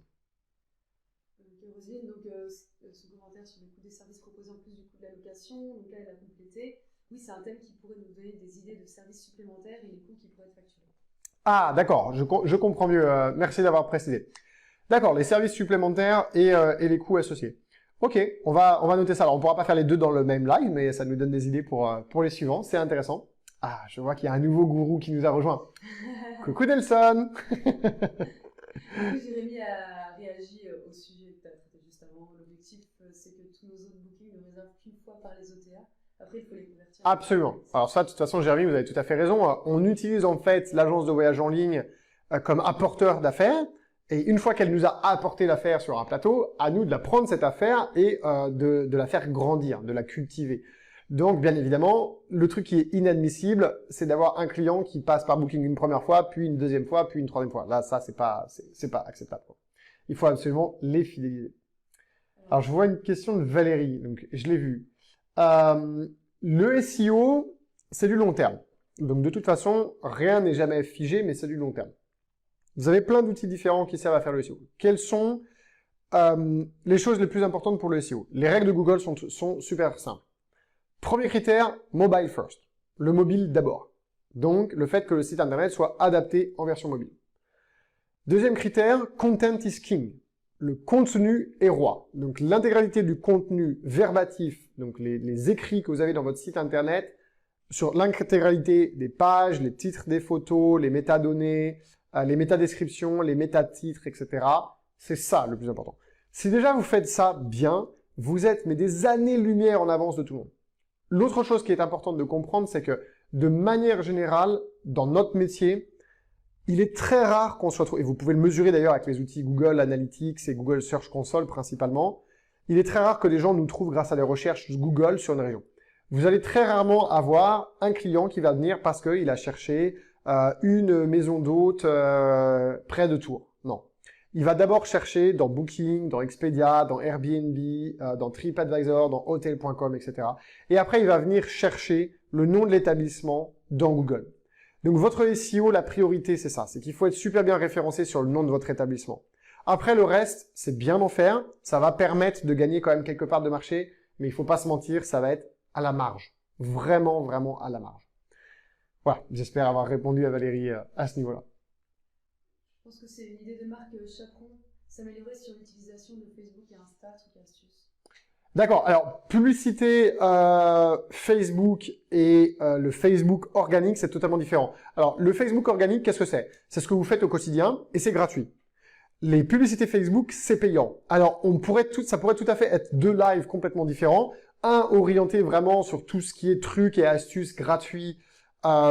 Roselyne, ce commentaire sur le coût des services proposés en plus du coût de la location, donc là elle a complété. Oui, c'est un thème qui pourrait nous donner des idées de services supplémentaires et les coûts qui pourraient être facturés. Ah, d'accord, je comprends mieux. Merci d'avoir précisé. D'accord, les services supplémentaires et les coûts associés. Ok, on va noter ça. Alors, on pourra pas faire les deux dans le même live, mais ça nous donne des idées pour les suivants. C'est intéressant. Ah, je vois qu'il y a un nouveau gourou qui nous a rejoint. Coucou Nelson. Jérémy a réagi au sujet que tu as traité juste avant. L'objectif, c'est que tous nos autres bookings ne réservent qu'une fois par les OTA. Après, il faut les convertir. Absolument. Alors ça, de toute façon, Jérémy, vous avez tout à fait raison. On utilise en fait l'agence de voyage en ligne comme apporteur d'affaires. Et une fois qu'elle nous a apporté l'affaire sur un plateau, à nous de la prendre cette affaire et de la faire grandir, de la cultiver. Donc, bien évidemment, le truc qui est inadmissible, c'est d'avoir un client qui passe par Booking une première fois, puis une deuxième fois, puis une troisième fois. Là, ça, c'est pas acceptable, quoi. Il faut absolument les fidéliser. Alors, je vois une question de Valérie, donc je l'ai vue. Le SEO, c'est du long terme. Donc, de toute façon, rien n'est jamais figé, mais c'est du long terme. Vous avez plein d'outils différents qui servent à faire le SEO. Quelles sont les choses les plus importantes pour le SEO? Les règles de Google sont super simples. Premier critère, mobile first. Le mobile d'abord. Donc, le fait que le site internet soit adapté en version mobile. Deuxième critère, content is king. Le contenu est roi. Donc, l'intégralité du contenu verbatif, donc les écrits que vous avez dans votre site internet, sur l'intégralité des pages, les titres des photos, les métadonnées, les métadescriptions, les métatitres, etc. C'est ça le plus important. Si déjà vous faites ça bien, vous êtes mais des années-lumière en avance de tout le monde. L'autre chose qui est importante de comprendre, c'est que de manière générale, dans notre métier, il est très rare qu'on soit et vous pouvez le mesurer d'ailleurs avec les outils Google Analytics et Google Search Console principalement, il est très rare que des gens nous trouvent grâce à des recherches Google sur une région. Vous allez très rarement avoir un client qui va venir parce qu'il a cherché une maison d'hôte près de Tours. Non. Il va d'abord chercher dans Booking, dans Expedia, dans Airbnb, dans TripAdvisor, dans Hotel.com, etc. Et après, il va venir chercher le nom de l'établissement dans Google. Donc, votre SEO, la priorité, c'est ça. C'est qu'il faut être super bien référencé sur le nom de votre établissement. Après, le reste, c'est bien d'en faire. Ça va permettre de gagner quand même quelque part de marché. Mais il faut pas se mentir, ça va être à la marge. Vraiment, vraiment à la marge. Voilà. J'espère avoir répondu à Valérie à ce niveau-là. Je pense que c'est une idée de marque Chaperon, s'améliorer sur l'utilisation de Facebook et Insta, truc astuce. D'accord. Alors, publicité Facebook et le Facebook organique, c'est totalement différent. Alors, le Facebook organique, qu'est-ce que c'est? C'est ce que vous faites au quotidien et c'est gratuit. Les publicités Facebook, c'est payant. Alors, ça pourrait tout à fait être deux lives complètement différents. Un orienté vraiment sur tout ce qui est trucs et astuces gratuits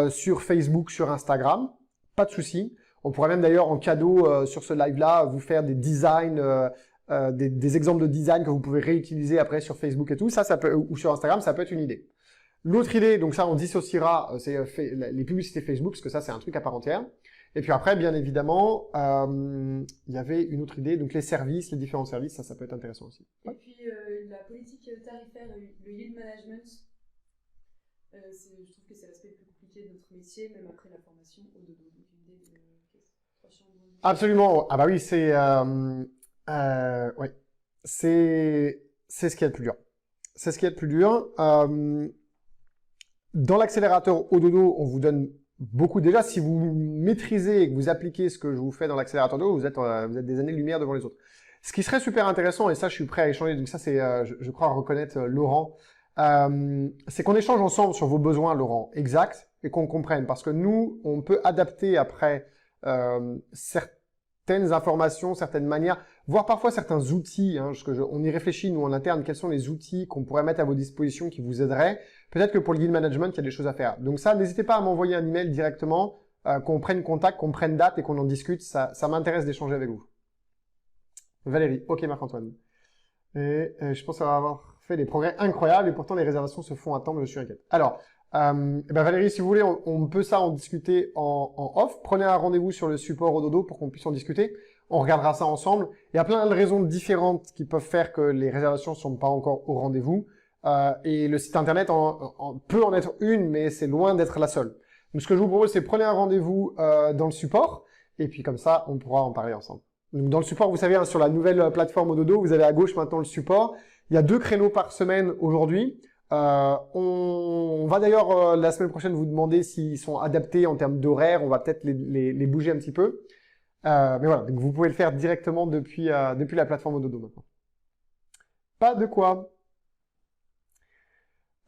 sur Facebook, sur Instagram. Pas de souci. On pourrait même d'ailleurs en cadeau sur ce live-là vous faire des designs, des exemples de design que vous pouvez réutiliser après sur Facebook et tout. Ça peut, ou sur Instagram, ça peut être une idée. L'autre idée, donc ça on dissociera, c'est les publicités Facebook, parce que ça c'est un truc à part entière. Et puis après, bien évidemment, il y avait une autre idée, donc les services, les différents services, ça peut être intéressant aussi. Et puis la politique tarifaire, le yield management, je trouve que c'est l'aspect le plus compliqué de notre métier, même après la formation au dodo. Donc une idée de absolument. Ah bah oui, ouais. C'est ce qu'il y a de plus dur. C'est ce qu'il y a de plus dur. Dans l'accélérateur Ododo, on vous donne beaucoup. Déjà, si vous maîtrisez et que vous appliquez ce que je vous fais dans l'accélérateur Ododo, vous êtes des années-lumière devant les autres. Ce qui serait super intéressant, et ça, je suis prêt à échanger. Donc ça, c'est, je crois reconnaître Laurent. C'est qu'on échange ensemble sur vos besoins, Laurent, exact, et qu'on comprenne. Parce que nous, on peut adapter après certaines informations, certaines manières, voire parfois certains outils. Hein, on y réfléchit, nous, en interne, quels sont les outils qu'on pourrait mettre à vos dispositions qui vous aideraient. Peut-être que pour le yield management, il y a des choses à faire. Donc ça, n'hésitez pas à m'envoyer un email directement, qu'on prenne contact, qu'on prenne date et qu'on en discute. Ça m'intéresse d'échanger avec vous. Valérie, ok Marc-Antoine. Et je pense avoir fait des progrès incroyables et pourtant les réservations se font attendre, je suis inquiète. Alors, Valérie, si vous voulez, on peut ça en discuter en off. Prenez un rendez-vous sur le support Ododo pour qu'on puisse en discuter. On regardera ça ensemble. Il y a plein de raisons différentes qui peuvent faire que les réservations ne sont pas encore au rendez-vous. Et le site internet peut en être une, mais c'est loin d'être la seule. Donc, ce que je vous propose, c'est prenez un rendez-vous dans le support. Et puis comme ça, on pourra en parler ensemble. Donc, dans le support, vous savez, hein, sur la nouvelle plateforme Ododo, vous avez à gauche maintenant le support. Il y a 2 créneaux par semaine aujourd'hui. On va d'ailleurs la semaine prochaine vous demander s'ils sont adaptés en termes d'horaire. On va peut-être les bouger un petit peu. Mais voilà, donc vous pouvez le faire directement depuis la plateforme Ododo maintenant. Pas de quoi.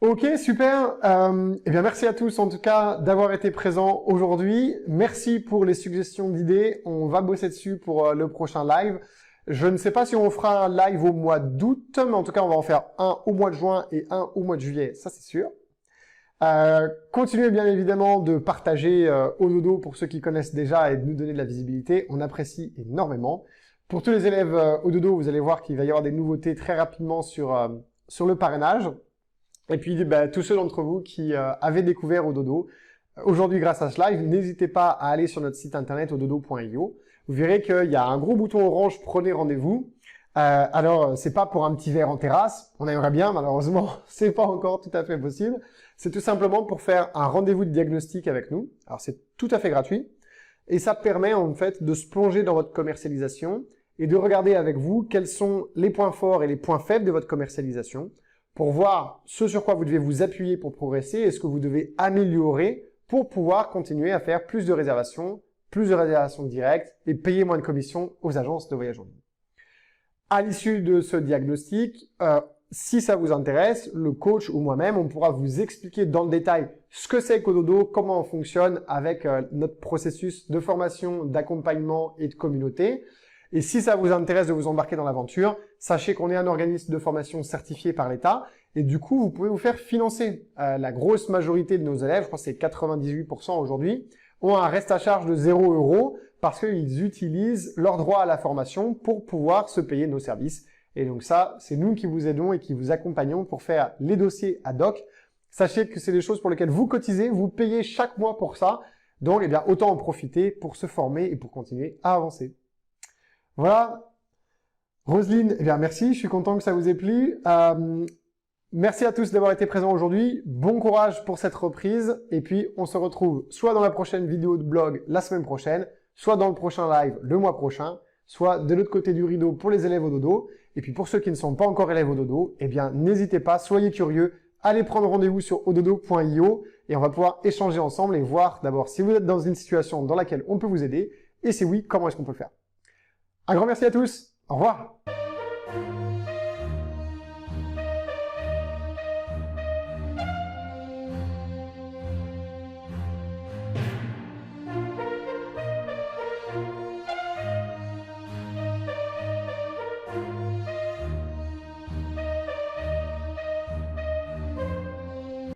Ok, super. Eh bien, merci à tous en tout cas d'avoir été présents aujourd'hui. Merci pour les suggestions d'idées. On va bosser dessus pour le prochain live. Je ne sais pas si on fera un live au mois d'août, mais en tout cas, on va en faire un au mois de juin et un au mois de juillet, ça c'est sûr. Continuez bien évidemment de partager Ododo pour ceux qui connaissent déjà et de nous donner de la visibilité. On apprécie énormément. Pour tous les élèves Ododo, vous allez voir qu'il va y avoir des nouveautés très rapidement sur le parrainage. Et puis, tous ceux d'entre vous qui avaient découvert Ododo, aujourd'hui grâce à ce live, n'hésitez pas à aller sur notre site internet ododo.io. Vous verrez qu'il y a un gros bouton orange « Prenez rendez-vous ». Alors, c'est pas pour un petit verre en terrasse, on aimerait bien, malheureusement, c'est pas encore tout à fait possible. C'est tout simplement pour faire un rendez-vous de diagnostic avec nous. Alors, c'est tout à fait gratuit. Et ça permet, en fait, de se plonger dans votre commercialisation et de regarder avec vous quels sont les points forts et les points faibles de votre commercialisation pour voir ce sur quoi vous devez vous appuyer pour progresser et ce que vous devez améliorer pour pouvoir continuer à faire plus de réservations directes et payer moins de commissions aux agences de voyage en ligne. À l'issue de ce diagnostic, si ça vous intéresse, le coach ou moi-même, on pourra vous expliquer dans le détail ce que c'est qu'Ododo, comment on fonctionne avec notre processus de formation, d'accompagnement et de communauté. Et si ça vous intéresse de vous embarquer dans l'aventure, sachez qu'on est un organisme de formation certifié par l'État et du coup, vous pouvez vous faire financer. La grosse majorité de nos élèves, je crois que c'est 98% aujourd'hui, ont un reste à charge de 0 € parce qu'ils utilisent leur droit à la formation pour pouvoir se payer nos services. Et donc ça, c'est nous qui vous aidons et qui vous accompagnons pour faire les dossiers ad hoc. Sachez que c'est des choses pour lesquelles vous cotisez, vous payez chaque mois pour ça. Donc, autant en profiter pour se former et pour continuer à avancer. Voilà. Roselyne, merci. Je suis content que ça vous ait plu. Merci à tous d'avoir été présents aujourd'hui. Bon courage pour cette reprise. Et puis, on se retrouve soit dans la prochaine vidéo de blog la semaine prochaine, soit dans le prochain live le mois prochain, soit de l'autre côté du rideau pour les élèves Ododo. Et puis, pour ceux qui ne sont pas encore élèves Ododo, n'hésitez pas, soyez curieux, allez prendre rendez-vous sur ododo.io et on va pouvoir échanger ensemble et voir d'abord si vous êtes dans une situation dans laquelle on peut vous aider et si oui, comment est-ce qu'on peut le faire. Un grand merci à tous. Au revoir.